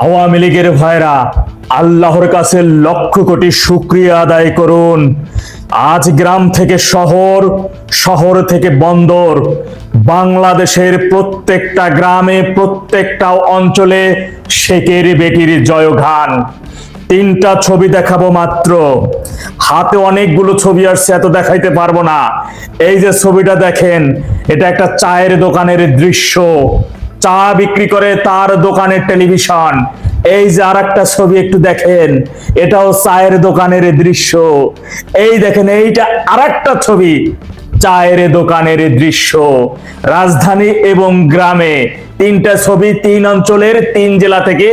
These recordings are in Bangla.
আওয়ামী লীগের ভাইরা, আল্লাহর কাছে লক্ষ কোটি শুকরিয়া আদায় করুন। আজ গ্রাম থেকে শহর, শহর থেকে বন্দর, বাংলাদেশের প্রত্যেকটা গ্রামে, প্রত্যেকটা অঞ্চলে শেখের বেটির জয়গান। তিনটা ছবি দেখাবো মাত্র, হাতে অনেকগুলো ছবি আসছে, এত দেখাইতে পারবো না। এই যে ছবিটা দেখেন, এটা একটা চায়ের দোকানের দৃশ্য, চা বিক্রি করে তার দোকানের টেলিভিশন। এই যে আর একটা ছবি একটু দেখেন, এটাও চায়ের দোকানের দৃশ্য। এই দেখেন, এইটা আর একটা ছবি, চায়ের দোকানের দৃশ্য। রাজধানী এবং গ্রামে তিনটা ছবি, তিন অঞ্চলের, তিন জেলা থেকে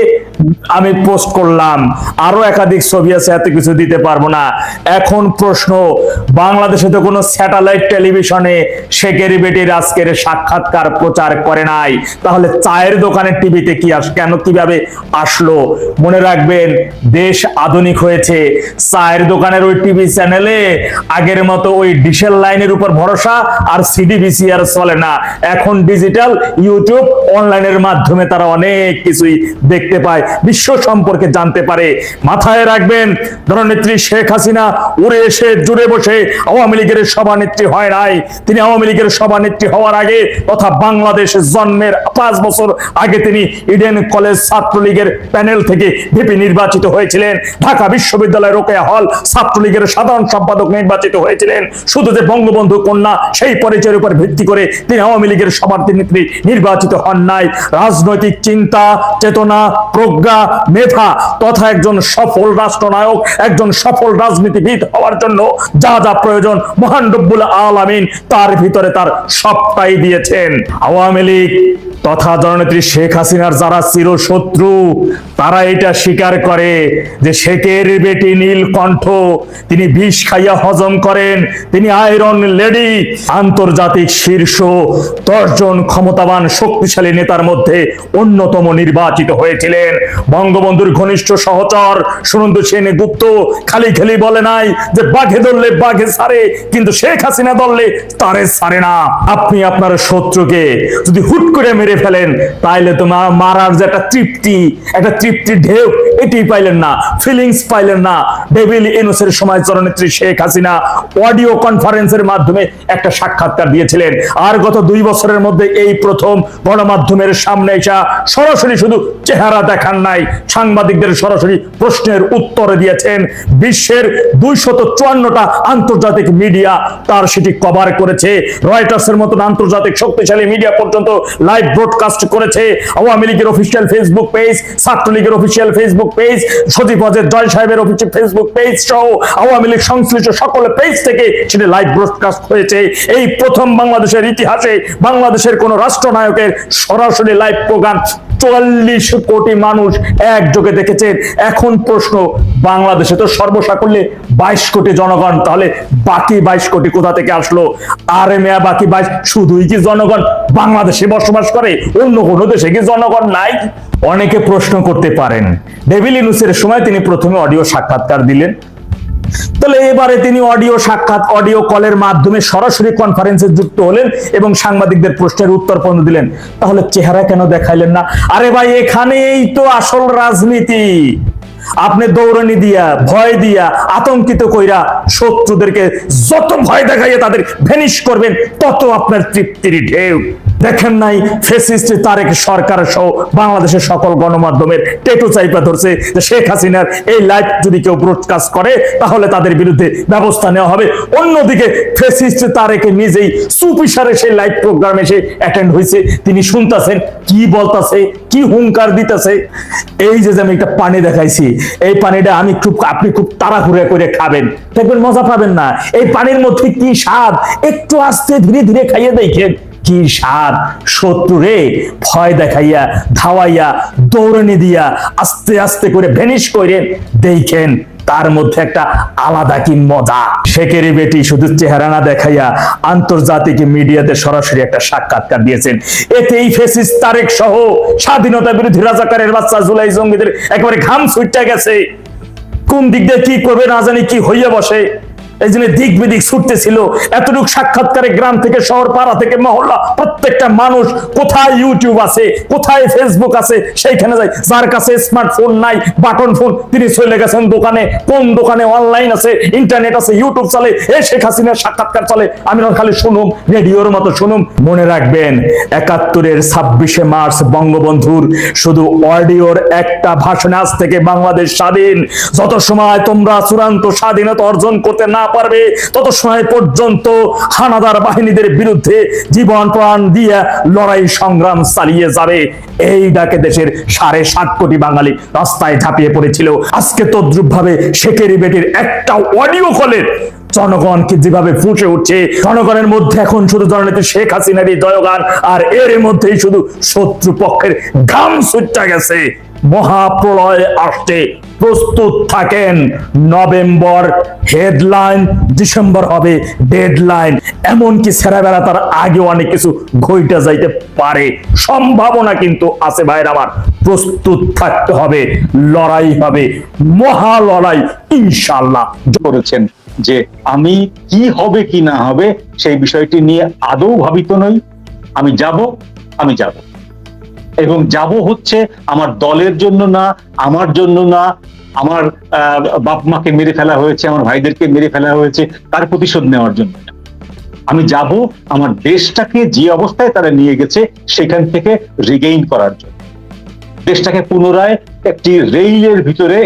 আমি পোস্ট করলাম। আরো একাধিক ছবি আছে, এত কিছু দিতে পারবো না। এখন প্রশ্ন, বাংলাদেশে তো কোনো স্যাটেলাইট টেলিভিশনে শেখের বেটির আজকের সাক্ষাৎকার প্রচার করে নাই, তাহলে চায়ের দোকানের টিভিতে কি কেন কিভাবে আসলো? মনে রাখবেন, দেশ আধুনিক হয়েছে। চায়ের দোকানের ওই টিভি চ্যানেলে আগের মতো ওই ডিশেল লাইনের উপর ভরসা আর সিডি ভিসিআর চলে না। এখন ডিজিটাল, ইউটিউব, অনলাইনের মাধ্যমে তারা অনেক কিছুই দেখতে পায়, বিশ্ব সম্পর্কে জানতে পারে। মাথায় রাখবেন, জননেত্রী শেখ হাসিনা উড়ে এসে জুড়ে বসে আওয়ামী লীগের সভানেত্রী হয় নাই। তিনি আওয়ামী লীগের সভানেত্রী হওয়ার আগে তথা বাংলাদেশের জন্মের 5 বছর আগে তিনি ইডেন কলেজ ছাত্রলীগের প্যানেল থেকে ভিপি নির্বাচিত হয়েছিলেন। ঢাকা বিশ্ববিদ্যালয় রোকেয়া হল ছাত্রলীগের সাধারণ সম্পাদক নির্বাচিত হয়েছিলেন। শুধু যে বঙ্গবন্ধু কন্যা সেই পরিচয়ের উপর ভিত্তি করে তিনি আওয়ামী লীগের সভানেত্রী নির্বাচিত হন নাই। রাজনৈতিক চিন্তা, চেতনা, প্রজ্ঞা, মেধা তথা একজন সফল রাষ্ট্রনায়ক, একজন সফল রাজনীতিবিদ হওয়ার জন্য যা যা প্রয়োজন মহান রব্বুল আলামিন তার ভিতরে তার সবটাই দিয়েছেন। আওয়ামী লীগ তথা জননেত্রী শেখ হাসিনার যারা চিরশত্রু, তারা এটা স্বীকার করে যে শেখের বেটি নীলকণ্ঠ, তিনি বিষ খাইয়া হজম করেন, তিনি আয়রন লেডি। আন্তর্জাতিক শীর্ষ 10 জন ক্ষমতাবান শক্তিশালী নেতার মধ্যে অন্যতম নির্বাচিত হয়েছিলেন। বঙ্গবন্ধুর ঘনিষ্ঠ সহচর সুনন্দু সেনগুপ্ত খালি খালি বলে নাই যে বাঘে ধরলে বাঘে ছাড়ে, কিন্তু শেখ হাসিনা ধরলে তারে ছাড়ে না। আপনি আপনার শত্রুকে যদি হুট করে মেরে ফেলেন, তাইলে তো মারার যে একটা তৃপ্তি ঢেউ, এটি পাইলেন না, ফিলিংস পাইলেন না। ডেভিল ইনুসের সময় জননেত্রী শেখ হাসিনা অডিও কনফারেন্সের মাধ্যমে একটা সাক্ষাৎকার দিয়েছিলেন। আর গত 2 বছরের মধ্যে এই প্রথম গণমাধ্যমের সামনে এসে সরাসরি শুধু চেহারা দেখান নাই, সাংবাদিকদের সরাসরি প্রশ্নের উত্তর দিয়েছেন। বিশ্বের 254টা আন্তর্জাতিক মিডিয়া তার সেটি কভার করেছে। রয়টার্সের মতন আন্তর্জাতিক শক্তিশালী মিডিয়া পর্যন্ত লাইভ ব্রডকাস্ট করেছে। আওয়ামী লীগের অফিসিয়াল ফেসবুক পেজ, ছাত্রলীগের official Facebook page, Sajeeb Wazed Joy সাহেবের অফিসিয়াল ফেসবুক পেজ সহ আওয়ামী লীগ সংশ্লিষ্ট সকল পেজ থেকে সেটা লাইভ ব্রডকাস্ট হয়েছে। এই প্রথম বাংলাদেশের ইতিহাসে বাংলাদেশের কোন রাষ্ট্রনায়কের সরাসরি লাইভ প্রোগ্রাম 44 কোটি মানুষ একযোগে দেখেছেন। এখন প্রশ্ন, বাংলাদেশে তো সর্বসাকুল্যে 22 কোটি জনগণ, তাহলে বাকি 22 কোটি কোথা থেকে আসলো? আরে মেয়া, বাকি 22 শুধুই কি জনগণ বাংলাদেশে বসবাস করে? অন্য কোনো দেশে কি জনগণ নাই? অনেকে প্রশ্ন করতে পারেন, ডেভিল ইনুসের সময় তিনি প্রথমে অডিও সাক্ষাৎকার দিলেন, তাহলে এবারে তিনি অডিও কলের মাধ্যমে সরাসরি কনফারেন্সে যুক্ত হলেন এবং সাংবাদিকদের প্রশ্নের উত্তর পর্যন্ত দিলেন, তাহলে চেহারা কেন দেখাইলেন না? আরে ভাই, এখানেই তো আসল রাজনীতি। আপনি দৌড়ানি দিয়া, ভয় দিয়া, আতঙ্কিত কইরা শত্রুদেরকে যত ভয় দেখাইয়া তাদের ভ্যানিশ করবেন, তত আপনার তৃপ্তির ঢেউ। দেখেন নাই, ফ্যাসিস্ট তারেক সরকার সহ বাংলাদেশের সকল গণমাধ্যমের টেটু চাইপা ধরছে যে শেখ হাসিনার এই লাইভ যদি কেউ ব্রডকাস্ট করে তাহলে তাদের বিরুদ্ধে ব্যবস্থা নেওয়া হবে। অন্যদিকে ফ্যাসিস্ট তারেক নিজেই চুপিসারে সেই লাইভ প্রোগ্রামে এসে অ্যাটেন্ড হয়েছে, তিনি শুনতেছেন কি বলতাছে, কি হুঙ্কার দিতেছে। এই যে আমি একটা পানি দেখাইছি, এই পানিটা আপনি খুব তাড়াহুড়া করে খাবেন, দেখবেন মজা পাবেন না। এই পানির মধ্যে কি স্বাদ, একটু আস্তে ধীরে ধীরে খাইয়ে দেখেন কি স্বাদ। শত্রুরে ভয় দেখাইয়া, ধাওয়াইয়া, দৌড়ানি দিয়া আস্তে আস্তে করে ভ্যানিশ করে দেখেন, তার মধ্যে একটা আলাদা কি মজা। শেখের বেটি শুধু চেহারা না দেখাইয়া আন্তর্জাতিক মিডিয়াতে সরাসরি একটা সাক্ষাৎকার দিয়েছেন। এতে এই ফ্যাসিস্ট তারেক সহ স্বাধীনতা বিরোধী রাজাকারের বাচ্চা জুলাই জঙ্গিদের একেবারে ঘাম ছুটে গেছে। কোন দিক দিয়ে কি করবে না জানি কি হইয়া বসে। এই জন্য দিক বিদিক ছুটতেছিল। এতটুকু সাক্ষাৎকারে গ্রাম থেকে শহর, পাড়া থেকে মহল্লা, প্রত্যেকটা মানুষ কোথায় ইউটিউব আছে, কোথায় ফেসবুক আছে, সেইখানে যায়। যার কাছে স্মার্টফোন নাই, বাটন ফোন, তিনি চলে গেছেন দোকানে। কোন দোকানে অনলাইন আছে, ইন্টারনেট আছে, ইউটিউব চলে, এই শেখ হাসিনার সাক্ষাৎকার চলে। আমি খালি শুনুম, রেডিওর মতো শুনুম। মনে রাখবেন ৭১-এর ২৬শে মার্চ বঙ্গবন্ধুর শুধু অডিওর একটা ভাষণ, আজ থেকে বাংলাদেশ স্বাধীন। যত সময় তোমরা চূড়ান্ত স্বাধীনতা অর্জন করতে না পারবে, তত সময় পর্যন্ত হানাদার বাহিনীদের বিরুদ্ধে জীবন প্রাণ দিয়ে লড়াই সংগ্রাম চালিয়ে যাবে। এই ডাকে দেশের ৭.৫ কোটি বাঙালি রাস্তায় ঝাঁপিয়ে পড়েছিল। আজকে তদ্রুপ ভাবে শেখেরি বেটির একটা অডিও কলের জনগণকে যেভাবে ফুঁসে উঠছে, জনগণের মধ্যে এখন শুধু জননেত্রী শেখ হাসিনারই জয়গান, আর এর মধ্যেই শুধু শত্রু পক্ষের ঘাম ছুটে গেছে। মহাপ্রলয় আসছে, প্রস্তুত থাকেন। নভেম্বর হেডলাইন, ডিসেম্বর হবে ডেডলাইন। এমনকি ছেড়াবেলা তার আগে অনেক কিছু ঘইটা যাইতে পারে, সম্ভাবনা কিন্তু আছে। ভাইরা আমার, প্রস্তুত থাকতে হবে, লড়াই হবে, মহা লড়াই ইনশাআল্লাহ। করেছেন যে আমি কি হবে কি না হবে সেই বিষয়টি নিয়ে আদৌ ভাবিত নই। আমি যাব এবং যাব হচ্ছে আমার দলের জন্য না, আমার জন্য না, আমার বাপ মাকে মেরে ফেলা হয়েছে, আমার ভাইদেরকে মেরে ফেলা হয়েছে, তার প্রতিশোধ নেওয়ার জন্য না। আমি যাব আমার দেশটাকে যে অবস্থায় তারা নিয়ে গেছে সেখান থেকে রিগেইন করার জন্য, দেশটাকে পুনরায় একটি রেইলের ভিতরে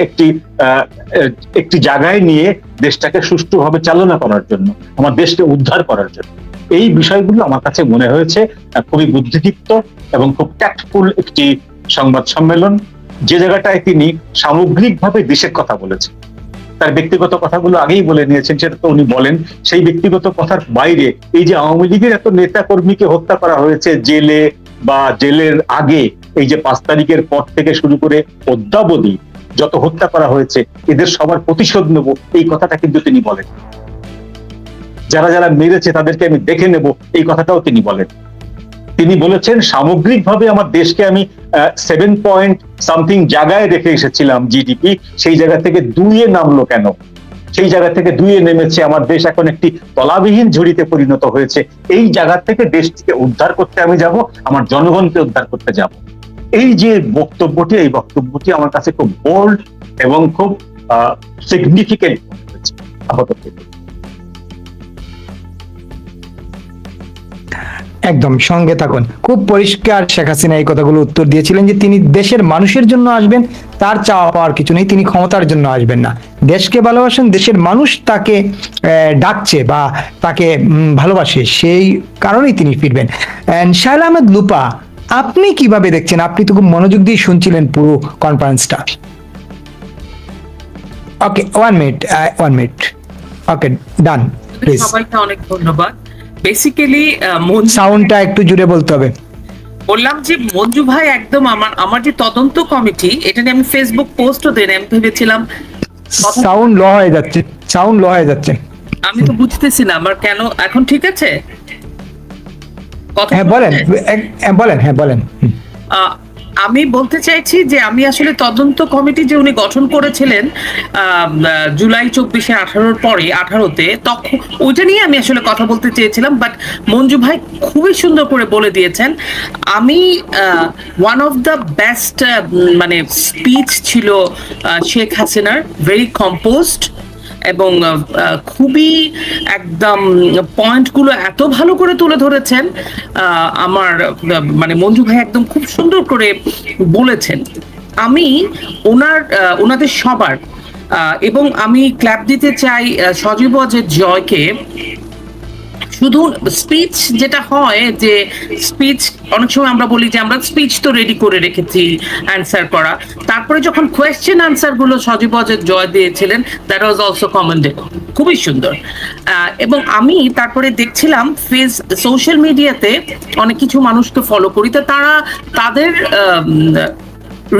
একটি জায়গায় নিয়ে দেশটাকে সুষ্ঠুভাবে চালনা করার জন্য, আমার দেশকে উদ্ধার করার জন্য। এই বিষয়গুলো আমার কাছে মনে হয়েছে খুবই বুদ্ধিদীপ্ত এবং খুব ট্যাক্টফুল একটি সংবাদ সম্মেলন, যে জায়গাটায় তিনি সামগ্রিকভাবে দেশের কথা বলেছেন। তার ব্যক্তিগত কথাগুলো আগেই বলে নিয়েছেন, সেটা তো উনি বলেন। সেই ব্যক্তিগত কথার বাইরে এই যে আওয়ামী লীগের এত নেতা কর্মীকে হত্যা করা হয়েছে জেলে বা জেলের আগে, এই যে ৫ তারিখের পর থেকে শুরু করে অদ্যাবধি যত হত্যা করা হয়েছে, এদের সবার প্রতিশোধ নেব, এই কথাটা কিন্তু তিনি বলেন। যারা যারা মেরেছে তাদেরকে আমি দেখে নেব, এই কথাটাও তিনি বলেন। তিনি বলেছেন সামগ্রিকভাবে আমার দেশকে আমি 7 পয়েন্ট সামথিং জায়গায় রেখে এসেছিলাম জিডিপি, সেই জায়গা থেকে 2-এ নামলো কেন? সেই জায়গা থেকে 2-এ নেমেছে, আমার দেশ এখন একটি তলাবিহীন ঝুড়িতে পরিণত হয়েছে। এই জায়গা থেকে দেশটিকে উদ্ধার করতে আমি যাব, আমার জনগণকে উদ্ধার করতে যাব। এই যে বক্তব্যটি, এই বক্তব্যটি আমার কাছে খুব বোল্ড এবং খুব সিগনিফিকেন্ট হয়েছে আপাতত। একদম সঙ্গে থাকুন। খুব পরিষ্কার শেখ হাসিনা এই কথাগুলো উত্তর দিয়েছিলেন যে তিনি দেশের মানুষের জন্য আসবেন, তার চাওয়া পাওয়ার কিছু নেই, তিনি ক্ষমতার জন্য আসবেন না। দেশকে ভালোবাসেন, দেশের মানুষ তাকে ডাকছে বা তাকে ভালোবাসে, সেই কারণেই তিনি ফিরবেন। শায়লা আহমেদ লুপা, আপনি কিভাবে দেখছেন? আপনি তো খুব মনোযোগ দিয়ে শুনছিলেন পুরো কনফারেন্সটা। ওকে, 1 মিনিট। Okay, done please. সবাইকে অনেক ধন্যবাদ। বেসিক্যালি সাউন্ডটা একটু জুড়ে বলতে হবে। বললাম যে মঞ্জু ভাই একদম আমার যে তদন্ত কমিটি, এটা নিয়ে আমি ফেসবুক পোস্টও দেন, আমি ভেবেছিলাম সাউন্ড লো হয়ে যাচ্ছে। আমি তো বুঝতেছি না আমার কেন। এখন ঠিক আছে? হ্যাঁ বলেন। আমি বলতে চাইছি যে আমি আসলে তদন্ত কমিটি যে উনি গঠন করেছিলেন জুলাই ২৪-এ 18-র পরে 18-তে, তখন ওইটা নিয়ে আমি আসলে কথা বলতে চেয়েছিলাম, বাট মঞ্জু ভাই খুবই সুন্দর করে বলে দিয়েছেন। আমি ওয়ান অফ দ্য বেস্ট মানে স্পিচ ছিল শেখ হাসিনার, ভেরি কম্পোজড এবং খুবই একদম পয়েন্টগুলো এত ভালো করে তুলে ধরেছেন। আমার মানে মঞ্জু ভাই একদম খুব সুন্দর করে বলেছেন। আমি ওনাদের সবার এবং আমি ক্ল্যাপ দিতে চাই সজীব ওয়াজেদ জয়কে। শুধু স্পিচ যেটা হয় যে স্পিচ অনেক সময় আমরা বলি যে আমরা স্পিচ তো রেডি করে রেখেছি অ্যান্সার করা, তারপরে যখন কোয়েশ্চেন আনসার গুলো সজীব ওয়াজেদ জয় দিয়েছিলেন, দ্যাট ওয়াজ অলসো কমেন্ডেড, খুবই সুন্দর। এবং আমি তারপরে দেখছিলাম সোশ্যাল মিডিয়াতে অনেক কিছু মানুষকে ফলো করি, তো তাদের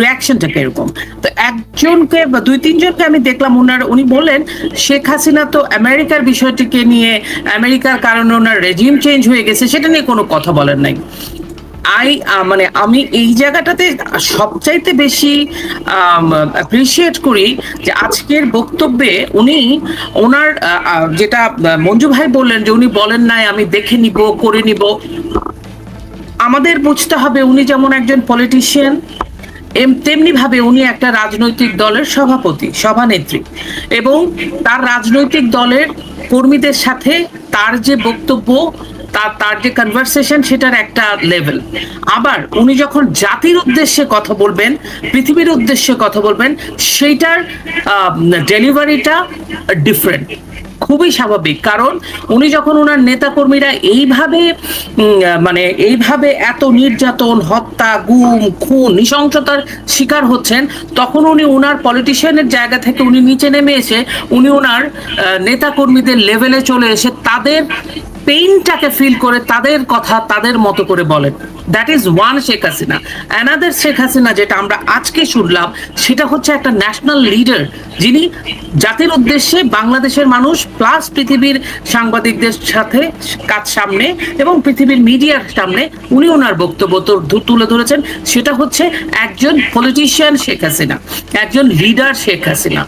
রিয়াকশনটা কিরকম। তো একজনকে বা 2-3 জনকে আমি দেখলাম, উনি বললেন শেখ হাসিনা তো আমেরিকার বিষয়টিকে নিয়ে, আমেরিকার কারণে ওনার রেজিম চেঞ্জ হয়ে গেছে, সেটা নিয়ে কোনো কথা বলেন নাই। মানে আমি এই জায়গাটাতে সবচাইতে বেশি অ্যাপ্রিসিয়েট করি যে আজকের বক্তব্যে উনি ওনার যেটা মঞ্জু ভাই বললেন যে উনি বলেন নাই আমি দেখে নিব করে নিব। আমাদের বুঝতে হবে উনি যেমন একজন পলিটিশিয়ান, তেমনি ভাবে উনি একটা রাজনৈতিক দলের সভাপতি, সভানেত্রী, এবং তার রাজনৈতিক দলের কর্মীদের সাথে তার যে বক্তব্য, তার যে কনভারসেশন, সেটার একটা লেভেল। আবার উনি যখন জাতির উদ্দেশ্যে কথা বলবেন, পৃথিবীর উদ্দেশ্যে কথা বলবেন, সেইটার ডেলিভারিটা ডিফারেন্ট। খুবই স্বাভাবিক, কারণ উনি যখন ওনার নেতাকর্মীরা এইভাবে এত নির্যাতন, হত্যা, গুম, খুন, নৃশংসতার শিকার হচ্ছেন, তখন উনি ওনার পলিটিশিয়ানের জায়গা থেকে উনি নিচে নেমে এসে উনি ওনার নেতাকর্মীদের লেভেলে চলে এসে তাদের পেইনটাকে ফিল করে তাদের কথা তাদের মতো করে বলেন। That is one Sheikh Hasina. Another Sheikh Hasina যেটা আমরা আজকে শুনলাম, সেটা হচ্ছে একটা ন্যাশনাল লিডার, যিনি জাতির উদ্দেশ্যে বাংলাদেশের মানুষ প্লাস পৃথিবীর সাংবাদিকদের সাথে সামনে এবং পৃথিবীর মিডিয়ার সামনে উনি ওনার বক্তব্য তুলে ধরেছেন। সেটা হচ্ছে একজন পলিটিশিয়ান শেখ হাসিনা, একজন লিডার শেখ হাসিনা,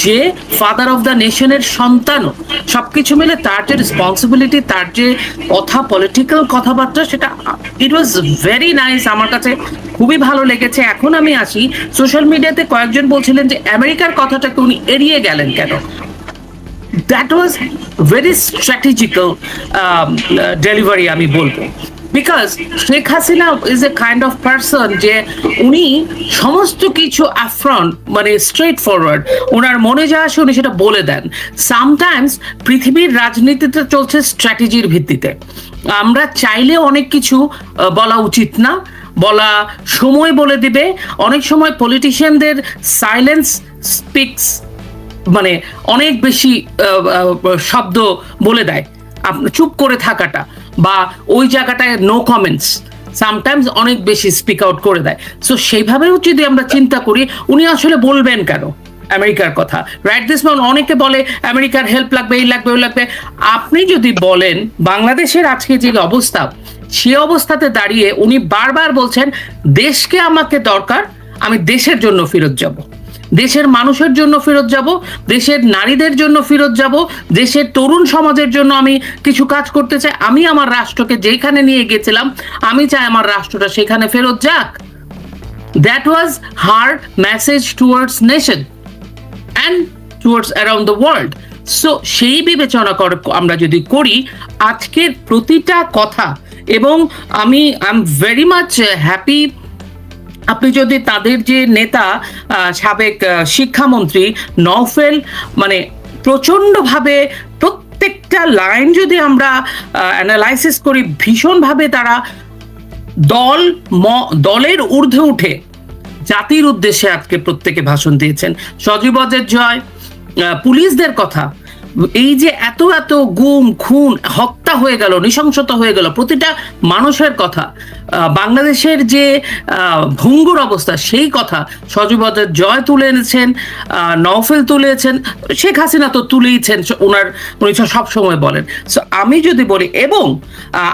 যে ফাদার অফ দ্য নেশনের সন্তানও। সবকিছু মিলে তার যে রেসপন্সিবিলিটি, তার যে কথা, পলিটিক্যাল কথাবার্তা, সেটা ইট ওয়াজ ভেরি নাইস। আমার কাছে খুবই ভালো লেগেছে। এখন আমি আসি, সোশ্যাল মিডিয়াতে কয়েকজন বলছিলেন যে আমেরিকার কথাটাকে উনি এড়িয়ে গেলেন কেন। That was very strategical delivery আমি বলবো, because Sheikh Hasina is a kind of person যে উনি সমস্ত কিছু অ্যাফ্রন্ট, মানে স্ট্রেট ফরওয়ার্ড, ওনার মনে যা আসে উনি সেটা বলে দেন। সামটাইমস পৃথিবীর রাজনীতিতে চলছে স্ট্র্যাটেজির ভিত্তিতে। আমরা চাইলে অনেক কিছু বলা উচিত না, বলা সময় বলে দিবে। অনেক সময় পলিটিশিয়ানদের সাইলেন্স স্পিক্স, মানে অনেক বেশি শব্দ বলে দেয়। চুপ করে থাকাটা বা ওই জায়গাটায় নো কমেন্টস সামটাইমস অনেক বেশি স্পিক আউট করে দেয়। সো সেইভাবেও যদি আমরা চিন্তা করি, উনি আসলে বলবেন কেন আমেরিকার কথা? রাইট দিস মান অনেকে বলে আমেরিকার হেল্প লাগবে, এই লাগবে, ওই লাগবে। আপনি যদি বলেন বাংলাদেশের আজকে যে অবস্থা, সে অবস্থাতে দাঁড়িয়ে উনি বারবার বলছেন দেশকে আমাকে দরকার, আমি দেশের জন্য ফেরত যাব, দেশের মানুষের জন্য ফেরত যাব, দেশের নারীদের জন্য ফেরত যাব, দেশের তরুণ সমাজের জন্য আমি কিছু কাজ করতে চাই। আমি আমার রাষ্ট্রকে যেখানে নিয়ে গেছিলাম, আমি চাই আমার রাষ্ট্রটা সেখানে ফেরত যাক। That was her message towards nation and towards around the world. So সেই বিবেচনা আমরা যদি করি আজকের প্রতিটা কথা, এবং আমি I am very much happy. আপনি যদি তাদের যে নেতা, সাবেক শিক্ষামন্ত্রী নওফেল, মানে প্রচন্ডভাবে প্রত্যেকটা লাইন যদি আমরা অ্যানালাইসিস করি, ভীষণভাবে তারা দলের ঊর্ধ্বে উঠে জাতির উদ্দেশ্যে আজকে প্রত্যেকে ভাষণ দিয়েছেন। সজীবদের জয়, পুলিশদের কথা, এই যে এত এত গুম, খুন, হত্যা হয়ে গেল, নৃশংসতা হয়ে গেল, প্রতিটা মানুষের কথা, বাংলাদেশের যে ভঙ্গুর অবস্থা, সেই কথা সজীবদের জয় তুলে এনেছেন, নওফেল তুলেছেন, শেখ হাসিনা তো তুলেইছেন, উনি সবসময় বলেন। সো আমি যদি বলি, এবং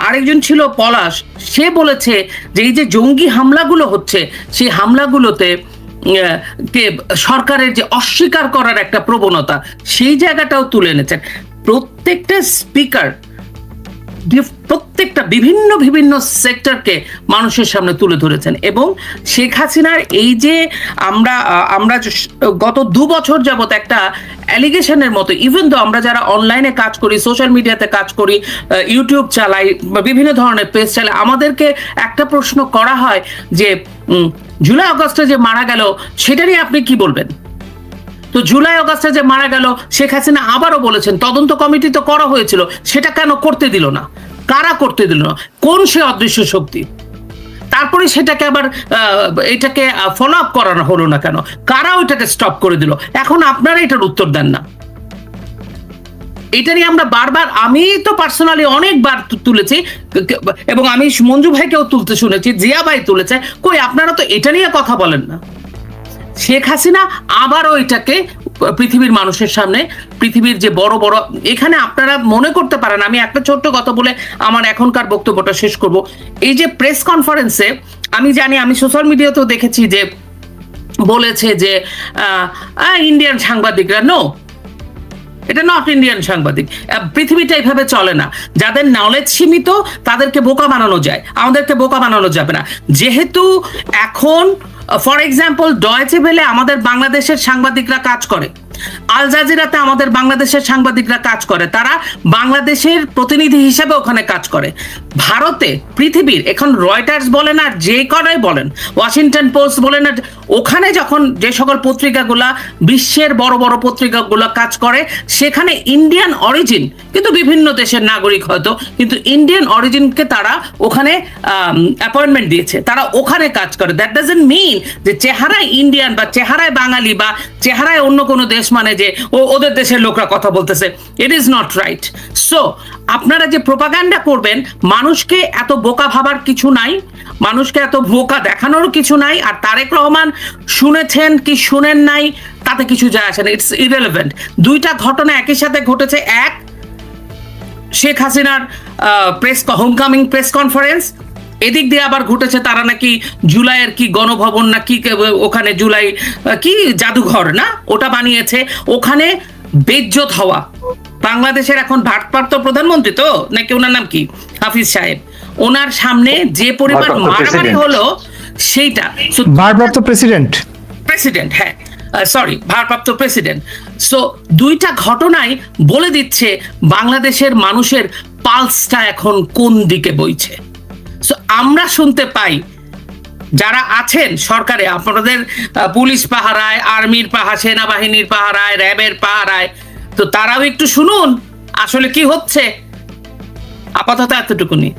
আরেকজন ছিল পলাশ, সে বলেছে যে এই যে জঙ্গি হামলাগুলো হচ্ছে, সেই হামলাগুলোতে সরকারের যে অস্বীকার করার একটা প্রবণতা, সেই জায়গাটাও তুলে এনেছেন। প্রত্যেকটা স্পিকার প্রত্যেকটা বিভিন্ন বিভিন্ন সেক্টরকে মানুষের সামনে তুলে ধরেছেন। এবং শেখ হাসিনার এই যে আমরা গত 2 বছর যাবত একটা অ্যালিগেশনের মতো, ইভেন তো আমরা যারা অনলাইনে কাজ করি, সোশ্যাল মিডিয়াতে কাজ করি, ইউটিউব চালাই, বিভিন্ন ধরনের পেজ চালাই, আমাদেরকে একটা প্রশ্ন করা হয় যে জুলাই আগস্টে যে মারা গেল সেটা নিয়ে আপনি কি বলবেন? তো জুলাই আগস্টে যে মারা গেল, শেখ হাসিনা আবারও বলেছেন তদন্ত কমিটি তো করা হয়েছিল, সেটা কেন করতে দিল না? কারা করতে দিল না? কোন সে অদৃশ্য শক্তি? তারপরে সেটাকে আবার এটাকে ফলো আপ করানো হলো না কেন? কারা ওইটাকে স্টপ করে দিল? এখন আপনারা এটার উত্তর দেন না। এটা নিয়ে আমরা বারবার, আমি তো পার্সোনালি অনেকবার তুলেছি, এবং আমি মঞ্জু ভাইকেও তুলতে শুনেছি, জিয়া ভাই তুলেছে। কই আপনারা তো এটা নিয়ে কথা বলেন না। শেখ হাসিনা আবারও এটাকে পৃথিবীর মানুষের সামনে, পৃথিবীর যে বড় বড়, এখানে আপনারা মনে করতে পারেন, আমি একটা ছোট্ট কথা বলে আমার এখনকার বক্তব্যটা শেষ করব। এই যে প্রেস কনফারেন্সে আমি জানি, আমি সোশ্যাল মিডিয়াতেও দেখেছি যে বলেছে যে ইন্ডিয়ান সাংবাদিকরা, নো, এটা নট ইন্ডিয়ান সাংবাদিক। পৃথিবীটা এইভাবে চলে না। যাদের নলেজ সীমিত তাদেরকে বোকা বানানো যায়, আমাদেরকে বোকা বানানো যাবে না। যেহেতু এখন ফর এক্সাম্পল ডয়েচে ভেলে আমাদের বাংলাদেশের সাংবাদিকরা কাজ করে, আল জাজিরাতে আমাদের বাংলাদেশের সাংবাদিকরা কাজ করে, তারা বাংলাদেশের প্রতিনিধি হিসেবে ওখানে কাজ করে। ভারতে, পৃথিবীর এখন রয়টার্স বলেন আর যে করাই বলেন, ওয়াশিংটন পোস্ট বলেন আর, ওখানে যখন যে সকল পত্রিকাগুলা, বিশ্বের বড় বড় পত্রিকাগুলো কাজ করে, সেখানে ইন্ডিয়ান অরিজিন, কিন্তু বিভিন্ন দেশের নাগরিক হয়তো, কিন্তু ইন্ডিয়ান অরিজিনকে তারা ওখানে অ্যাপয়েন্টমেন্ট দিয়েছে, তারা ওখানে কাজ করে। দ্যাট ডাজন্ট মিন যে চেহারায় ইন্ডিয়ান বা চেহারায় বাঙালি বা চেহারায় অন্য কোনো দেশ মানে যে ওদের দেশের লোকরা কথা বলতেছে। It is not right. So আপনারা যে প্রোপাগান্ডা করবেন, মানুষকে এত বোকা ভাবার কিছু নাই, মানুষকে এত বোকা দেখানোর কিছু নাই। আর তারেক রহমান শুনেছেন কি শুনেন নাই তাতে কিছু যায় আসে না, ইটস ইরেলেভেন্ট। দুইটা ঘটনা একই সাথে ঘটেছে। এক, শেখ হাসিনার হোমকামিং প্রেস কনফারেন্স, এদিক দিয়ে আবার ঘটেছে তারা নাকি জুলাইয়ের কি গণভবন না কি ওখানে জুলাই কি জাদুঘর না ওটা বানিয়েছে, ওখানে বেজ্জত হওয়া। বাংলাদেশের এখন ভারপ্রাপ্ত প্রধানমন্ত্রী তো নাকি, ওনার নাম কি, হাফিজ সাহেব, ওনার সামনে যে পরিমাণ মারামারি হলো সেইটা। ভারপ্রাপ্ত প্রেসিডেন্ট, হ্যাঁ সরি, ভারপ্রাপ্ত প্রেসিডেন্ট। সো দুইটা ঘটনাই বলে দিচ্ছে বাংলাদেশের মানুষের পালসটা এখন কোন দিকে বইছে। সো আমরা শুনতে পাই যারা আছেন সরকারে, আপনাদের পুলিশ পাহারায়, আর্মির পাহারা, সেনাবাহিনীর পাহারায়, র্যাবের পাহারায়, তো তারাও একটু শুনুন আসলে কি হচ্ছে। আপাতত এতটুকুনি।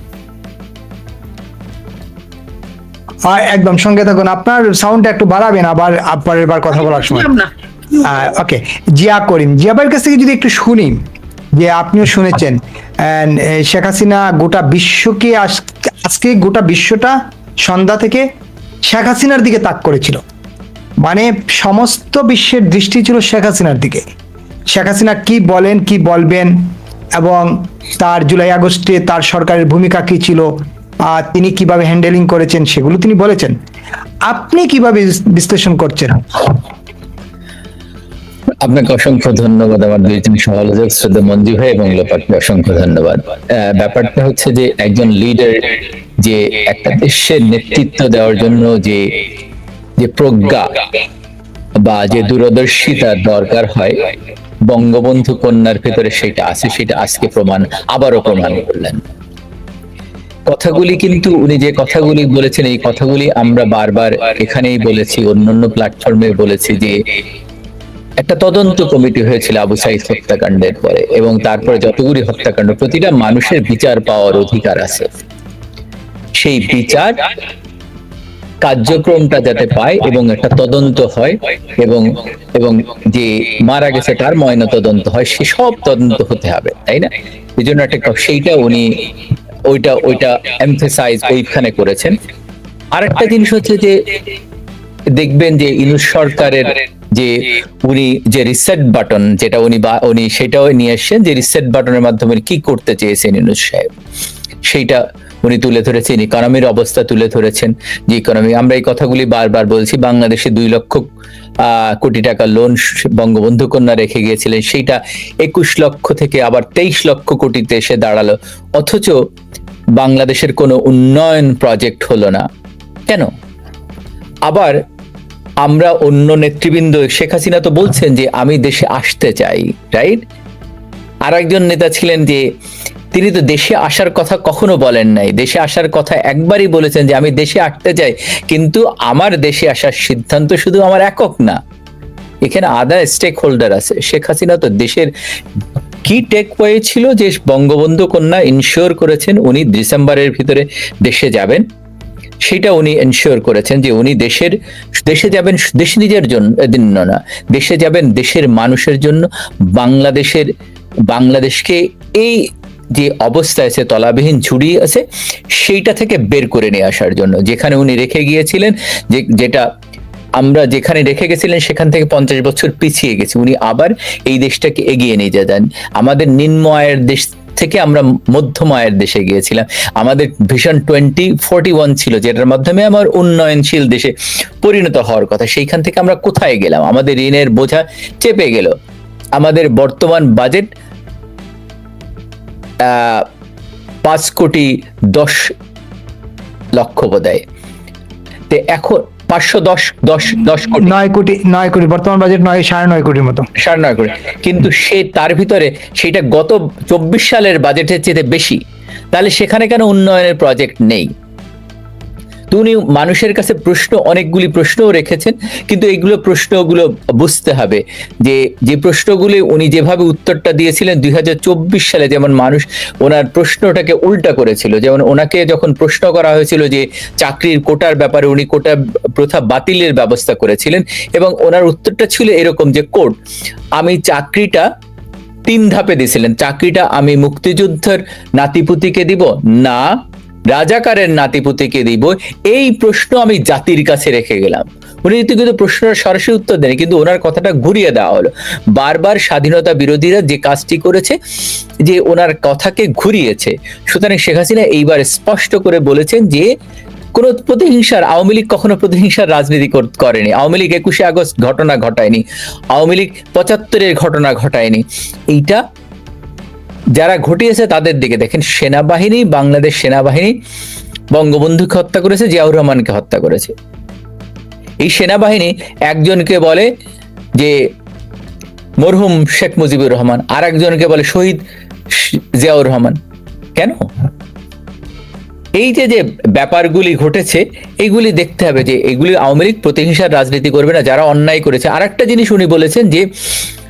একদম সঙ্গে থাকুন, আপনার সাউন্ডটা একটু বাড়াবেন আবার পরের বার কথা বলার সময়। ওকে, জিয়া করিম, জিয়া ভাইয়ের কাছ থেকে যদি একটু শুনি, যে আপনিও শুনেছেন শেখ হাসিনা গোটা বিশ্বকে আজকে গোটা বিশ্বটা সন্ধ্যা থেকে শেখ হাসিনার দিকে তাক করেছিল, মানে সমস্ত বিশ্বের দৃষ্টি ছিল শেখ হাসিনার দিকে। শেখ হাসিনা কি বলেন, কি বলবেন, এবং তার জুলাই আগস্টে তার সরকারের ভূমিকা কি ছিল, তিনি কিভাবে হ্যান্ডেলিং করেছেন সেগুলো তিনি বলেছেন। আপনি কিভাবে বিশ্লেষণ করছেন? আপনাকে অসংখ্য ধন্যবাদ, আমার দুই তিন সমালোচক শ্রদ্ধা মঞ্জু ভাই এবং লোপাকে অসংখ্য ধন্যবাদ। ব্যাপারটা হচ্ছে যে একজন লিডার যে একটা দেশের নেতৃত্ব দেওয়ার জন্য যে প্রজ্ঞা বা যে দূরদর্শিতার দরকার হয়, বঙ্গবন্ধু কন্যার ভেতরে সেটা আছে, সেটা আজকে আবারও প্রমাণ করলেন। কথাগুলি কিন্তু উনি যে কথাগুলি বলেছেন, এই কথাগুলি আমরা বারবার এখানেই বলেছি, অন্যান্য প্ল্যাটফর্মে বলেছি যে একটা তদন্ত কমিটি হয়েছিল আবু সাইদ হত্যাকাণ্ডের পরে, এবং তারপরে যতগুলি হত্যাকাণ্ড, প্রতিটা মানুষের বিচার পাওয়ার অধিকার আছে। সেই বিচার কার্যক্রমটা যাতে পায় এবং একটা তদন্ত হয়, এবং এবং যে মারা গেছে তার ময়না তদন্ত হয়, সেসব তদন্ত হতে হবে, তাই না? এই জন্য একটা সেইটা উনি ওইটা এমফেসাইজ ওইখানে করেছেন। আরেকটা জিনিস হচ্ছে যে দেখবেন যে ইউনূস সরকারের যে উনি যে রিসেট বাটন, যেটা উনি সেটাও নিয়ে এসেছেন, যে রিসেট বাটনের মাধ্যমে কি করতে চেয়েছেন ইউনূস সাহেব, সেইটা উনি তুলে ধরেছেন। ইকোনমির অবস্থা তুলে ধরেছেন, যে ইকোনমি, আমরা এই কথাগুলি বারবার বলছি, বাংলাদেশে 2 লক্ষ কোটি টাকা লোন বঙ্গবন্ধু কন্যা রেখে গিয়েছিলেন, সেইটা 21 লক্ষ থেকে আবার 23 লক্ষ কোটিতে এসে দাঁড়ালো, অথচ বাংলাদেশের কোনো উন্নয়ন প্রজেক্ট হলো না। কেন? আবার আমরা অন্য নেতৃবৃন্দ, শেখ হাসিনা তো বলছেন যে আমি দেশে আসতে চাই, রাইট? আর একজন নেতা ছিলেন যে তিনি তো দেশে আসার কথা কখনো বলেন নাই, দেশে আসার কথা একবারই বলেছেন যে আমি দেশে আসতে চাই, কিন্তু আমার দেশে আসার সিদ্ধান্ত শুধু আমার একক না, এখানে আদার স্টেক হোল্ডার আছে। শেখ হাসিনা তো দেশের কি টেক ওয়ে ছিল যে বঙ্গবন্ধু কন্যা ইনশিওর করেছেন উনি ডিসেম্বরের ভিতরে দেশে যাবেন, সেটা উনি এনশিওর করেছেন যে উনি দেশে যাবেন দেশ নিজের জন্য না, দেশে যাবেন দেশের মানুষের জন্য, বাংলাদেশকে এই যে অবস্থা আছে, তলাবিহীন ঝুড়ি আছে, সেইটা থেকে বের করে নিয়ে আসার জন্য, যেখানে উনি রেখে গিয়েছিলেন, যেটা আমরা যেখানে রেখে গেছিলেন সেখান থেকে 50 বছর পিছিয়ে গেছি, উনি আবার এই দেশটাকে এগিয়ে নিয়ে যান। আমাদের নিম্ন আয়ের দেশ থেকে আমরা মধ্যম আয়ের দেশে গিয়েছিলাম, আমাদের ভিশন 2041 ছিল যেটার মাধ্যমে আমার উন্নয়নশীল দেশে পরিণত হওয়ার কথা, সেইখান থেকে আমরা কোথায় গেলাম? আমাদের ঋণের বোঝা চেপে গেল, আমাদের বর্তমান বাজেট 5,10,00,000,000 বোধহয়, তো এখন 510 কোটি, 9 কোটি বর্তমান বাজেট, 9.9 কোটির মতো। 9.5 কোটি, কিন্তু সে তার ভিতরে সেটা গত 24 সালের বাজেটের চেয়ে বেশি, তাহলে সেখানে কেন উন্নয়নের প্রজেক্ট নেই? তো উনি মানুষের কাছে অনেকগুলি প্রশ্নও রেখেছেন, কিন্তু এইগুলো প্রশ্নগুলো বুঝতে হবে যে যে প্রশ্নগুলি উনি যেভাবে উত্তরটা দিয়েছিলেন 2024 সালে, যেমন মানুষ ওনার প্রশ্নটাকে উল্টা করেছিল। যেমন ওনাকে যখন প্রশ্ন করা হয়েছিল যে চাকরির কোটার ব্যাপারে, উনি কোটা প্রথা বাতিলের ব্যবস্থা করেছিলেন, এবং ওনার উত্তরটা ছিল এরকম যে আমি চাকরিটা 3 ধাপে দিয়েছিলেন, চাকরিটা আমি মুক্তিযুদ্ধের নাতিপুতিকে দিব না রাজাকারের নাতিপুতিকে দিব, এই প্রশ্ন আমি জাতির কাছে রেখে গেলাম। উনি কিন্তু প্রশ্নের সরাসরি উত্তর দেন, কিন্তু ওনার কথাটা ঘুরিয়ে দেওয়া হলো। বারবার স্বাধীনতা বিরোধীরা যে কাজটি করেছে যে ওনার কথাকে ঘুরিয়েছে। সুতরাং শেখ হাসিনা এইবার স্পষ্ট করে বলেছেন যে কোন প্রতিহিংসার, আওয়ামী লীগ কখনো প্রতিহিংসার রাজনীতি করেনি, আওয়ামী লীগ 21শে আগস্ট ঘটনা ঘটায়নি, আওয়ামী লীগ 75-এর ঘটনা ঘটায়নি। এইটা যারা ঘটিয়েছে তাদের দিকে দেখেন, সেনাবাহিনী, বাংলাদেশ সেনাবাহিনী বঙ্গবন্ধুকে হত্যা করেছে, জিয়াউর রহমানকে হত্যা করেছে। এই সেনাবাহিনী একজনকে বলে যে মরহুম শেখ মুজিবুর রহমান, আর একজনকে বলে শহীদ জিয়াউর রহমান। কেন? এই যে যে ব্যাপারগুলি ঘটেছে এইগুলি দেখতে হবে যে এগুলি আওয়ামী লীগ প্রতিহিংসার রাজনীতি করবে না, যারা অন্যায় করেছে। আর একটা জিনিস উনি বলেছেন যে,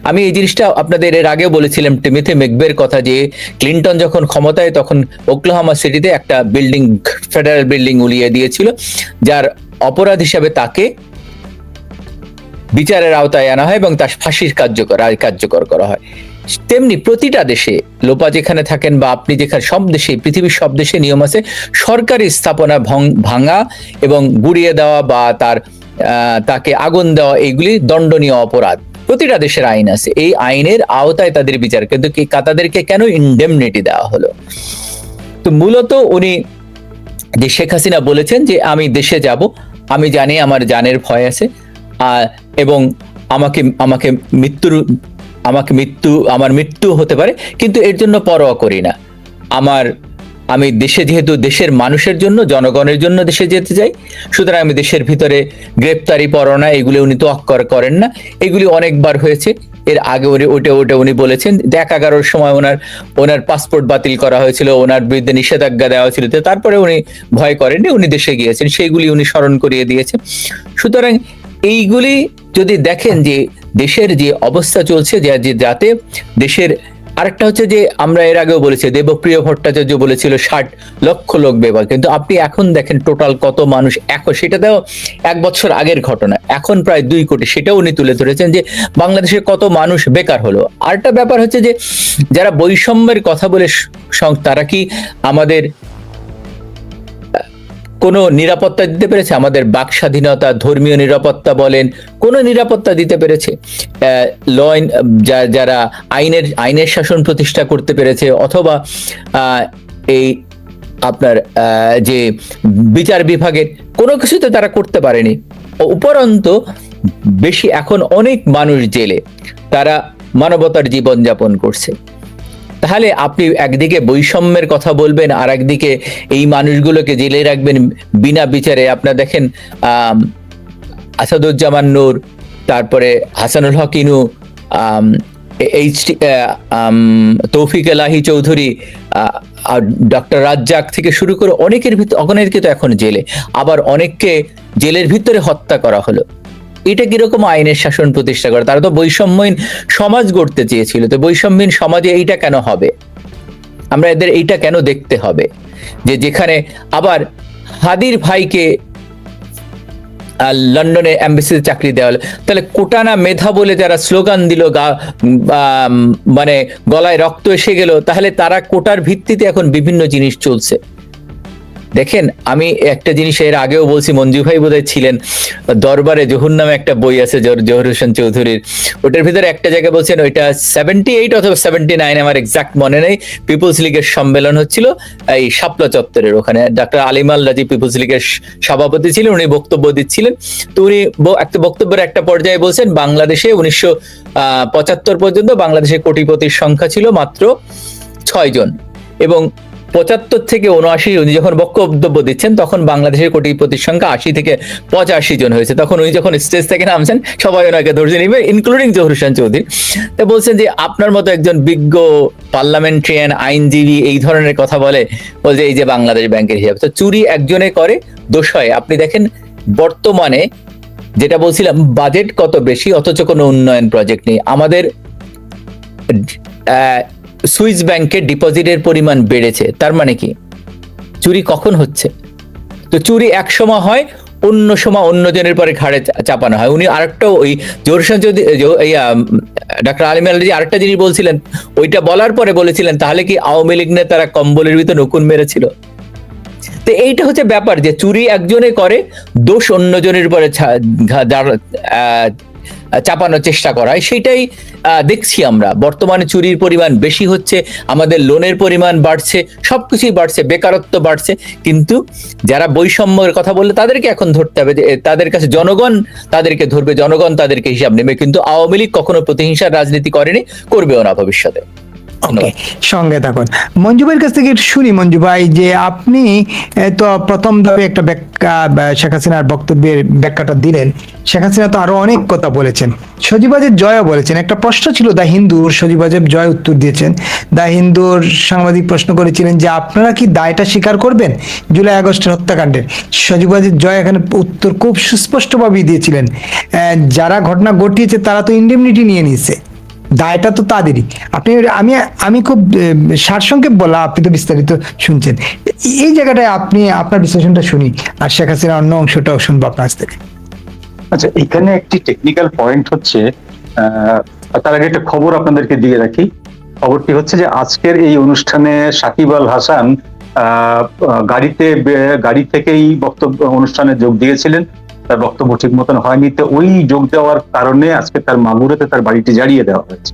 আমি এই জিনিসটা আপনাদের এর আগে বলেছিলাম টিমিথি মেকবের কথা, যে ক্লিনটন যখন ক্ষমতায় তখন ওকলাহোমা সিটিতে একটা বিল্ডিং, ফেডারেল বিল্ডিং উড়িয়ে দিয়েছিল, যার অপরাধ হিসাবে তাকে বিচারের আওতায় আনা হয় এবং তার ফাঁসির কার্যকর করা হয়। তেমনি প্রতিটা দেশে, লোপা যেখানে থাকেন বা আপনি যেখানে, সব দেশে, পৃথিবীর সব দেশে নিয়ম আছে সরকারি স্থাপনা ভাঙা এবং গুড়িয়ে দেওয়া বা তাকে আগুন দেওয়া, এইগুলি দণ্ডনীয় অপরাধ। প্রতিটা দেশের আইন আছে, এই আইনের আওতায় তাদের বিচার, কিন্তু তাদেরকে কেন ইনডেমনিটি দেওয়া হলো? তো মূলত উনি যে শেখ হাসিনা বলেছেন যে আমি দেশে যাব, আমি জানি আমার জানের ভয় আছে, এবং আমার মৃত্যু হতে পারে, কিন্তু এর জন্য পরোয়া করি না। আমি দেশে, যেহেতু দেশের মানুষের জন্য, জনগণের জন্য দেশে যেতে চাই, সুতরাং আমি দেশের ভিতরে গ্রেপ্তারি পরোয়ানা এগুলি উনি তো করেন না। এগুলি অনেকবার হয়েছে, এর আগে ওটা উনি বলেছেন। 11-11 সময় ওনার পাসপোর্ট বাতিল করা হয়েছিল, ওনার বিরুদ্ধে নিষেধাজ্ঞা দেওয়া হয়েছিল, তারপরে উনি ভয় করেননি, উনি দেশে গিয়েছেন, সেইগুলি উনি স্মরণ করিয়ে দিয়েছেন। সুতরাং এইগুলি যদি দেখেন যে দেশের যে অবস্থা চলছে, যাতে দেশের, আরেকটা হচ্ছে যে আমরা এর আগেও বলেছি, দেবপ্রিয় ভট্টাচার্য বলেছিল 60 লক্ষ লোক বেকার, কিন্তু আপনি এখন দেখেন টোটাল কত মানুষ, এখন সেটাতেও 1 বছর আগের ঘটনা, এখন প্রায় 2 কোটি, সেটাও উনি তুলে ধরেছেন যে বাংলাদেশে কত মানুষ বেকার হলো। আরেকটা ব্যাপার হচ্ছে যে যারা বৈষম্যের কথা বলে, তারা কি আমাদের কোনো নিরাপত্তা দিতে পেরেছে? আমাদের বাক স্বাধীনতা, ধর্মীয় নিরাপত্তা বলেন, কোন নিরাপত্তা দিতে পেরেছে? যারা আইনের শাসন প্রতিষ্ঠা করতে পেরেছে, অথবা এই আপনার যে বিচার বিভাগের কোনো কিছুতে তারা করতে পারেনি। উপরন্ত বেশি এখন অনেক মানুষ জেলে, তারা মানবতার জীবন যাপন করছে। তাহলে আপনি একদিকে বৈষম্যের কথা বলবেন, আর একদিকে এই মানুষগুলোকে জেলে রাখবেন বিনা বিচারে। আপনারা দেখেন আসাদুজ্জামান নূর, তারপরে হাসানুল হক ইনু, তৌফিক এলাহি চৌধুরী, ডক্টর রাজ্জাক থেকে শুরু করে অনেকের তো এখন জেলে, আবার অনেককে জেলের ভিতরে হত্যা করা হলো। এটা কিরকম আইনের শাসন প্রতিষ্ঠা করে? তারা তো বৈষম্যহীন সমাজ গড়তে চেয়েছিল, তো বৈষম্যহীন সমাজে এইটা কেন হবে? আমরা এদের এইটা কেন দেখতে হবে যে যেখানে আবার হাদির ভাইকে লন্ডনে এমবাসিতে চাকরি দেওয়া হলো, তাহলে কোটানা মেধা বলে যারা স্লোগান দিল, মানে গলায় রক্ত এসে গেল, তাহলে তারা কোটার ভিত্তিতে এখন বিভিন্ন জিনিস চলছে। দেখেন, আমি একটা জিনিস এর আগেও বলছি, মঞ্জু ভাই বোধহয় ছিলেন, দরবারে জহুর নামে একটা বই আছে জহুর হোসেন চৌধুরীর, ওটার ভিতরে একটা জায়গায় বলছেন, ওইটা 78 অথবা 79, আমার এক্সাক্ট মনে নেই, পিপুলস লীগের সম্মেলন হচ্ছিল এই শাপলা চত্বরের ওখানে। ডাক্তার আলিমাল রাজি পিপুলস লীগের সভাপতি ছিলেন, উনি বক্তব্য দিচ্ছিলেন। তো উনি একটা বক্তব্যের একটা পর্যায়ে বলছেন, বাংলাদেশে 1975 পর্যন্ত বাংলাদেশে কোটিপতির সংখ্যা ছিল মাত্র 6 জন, এবং 75 থেকে 79 উনি যখন বক্তব্য দিচ্ছেন তখন বাংলাদেশের কোটিপতির সংখ্যা 80 থেকে 85 জন হয়েছে। তখন উনি যখন স্টেজ থেকে নামছেন সবাই ওনাকে ধরছে নিবে, ইনক্লুডিং জহুর হোসেন চৌধুরী। তা বলছেন যে আপনার মতো একজন বিজ্ঞ পার্লামেন্টারিয়ান, আইনজীবী এই ধরনের কথা বলছে এই যে বাংলাদেশ ব্যাংকের হিসাব। তো চুরি একজনে করে, দোষ হয়। আপনি দেখেন বর্তমানে যেটা বলছিলাম, বাজেট কত বেশি অথচ কোনো উন্নয়ন প্রজেক্ট নেই। আমাদের সুইস ব্যাংকের ডিপোজিটের পরিমাণ বেড়েছে, তার মানে কি চুরি কখন হচ্ছে? তো চুরি এক সময় হয়, অন্য সময় অন্যজনের পরে ঘাড়ে চাপানো হয়। উনি আরেকটা ওই ডাক্তার আলিম আলজি আরেকটা জিনিস বলছিলেন, ওইটা বলার পরে বলেছিলেন তাহলে কি আওয়ামী লীগ নেতারা কম্বলের ভিতর নকুন মেরেছিল? তো এইটা হচ্ছে ব্যাপার, যে চুরি একজনে করে, দোষ অন্যজনের উপরে চাপানোর চেষ্টা করা হয়। সেটাই দেখছি আমরা। বর্তমানে চুরির পরিমাণ বেশি হচ্ছে, আমাদের লোনের পরিমাণ বাড়ছে, সবকিছুই বাড়ছে, বেকারত্ব বাড়ছে, কিন্তু যারা বৈষম্যের কথা বললে তাদেরকে এখন ধরতে হবে, যে তাদের কাছে জনগণ তাদেরকে ধরবে, জনগণ তাদেরকে হিসাব নেবে। কিন্তু আওয়ামী লীগ কখনো প্রতিহিংসার রাজনীতি করেনি, করবেও না ভবিষ্যতে। ওকে, সঙ্গে থাকুন। মঞ্জু ভাইয়ের কাছ থেকে একটু শুনি। মঞ্জু ভাই, যে আপনি তো প্রথম ধাপে একটা ব্যাখ্যা শেখ হাসিনার বক্তব্যের ব্যাখ্যাটা দিলেন। শেখ হাসিনা তো আরো অনেক কথা বলেছেন, সজীবাজের জয়ও বলেছেন। একটা প্রশ্ন ছিল দা হিন্দুর, সজীবাজের জয় উত্তর দিয়েছেন। দা হিন্দুর সাংবাদিক প্রশ্ন করেছিলেন যে আপনারা কি দায়টা স্বীকার করবেন জুলাই আগস্টের হত্যাকাণ্ডের? সজীবাজের জয় এখানে উত্তর খুব সুস্পষ্টভাবেই দিয়েছিলেন, যারা ঘটনা ঘটিয়েছে তারা তো ইন্ডেমনিটি নিয়ে নিয়েছে, দায়টা তো তাদেরই। আপনি আমি খুব সারসংক্ষেপ বলা, আপনি তো বিস্তারিত শুনছেন। এই জায়গাটায় আপনি আপনার বিশ্লেষণটা শুনি, আর শেখ হাসিনার অন্য অংশটাও শুনবো আপনার কাছ থেকে। আচ্ছা, এখানে একটি টেকনিক্যাল পয়েন্ট হচ্ছে, তার আগে একটা খবর আপনাদেরকে দিয়ে রাখি। খবরটি হচ্ছে যে আজকের এই অনুষ্ঠানে সাকিব আল হাসান গাড়ি থেকেই অনুষ্ঠানে যোগ দিয়েছিলেন। তার বক্তব্য ঠিক মতন হয়নি, তো ওই যোগ দেওয়ার কারণে আজকে তার মাগুরাতে তার বাড়িটি জ্বালিয়ে দেওয়া হয়েছে।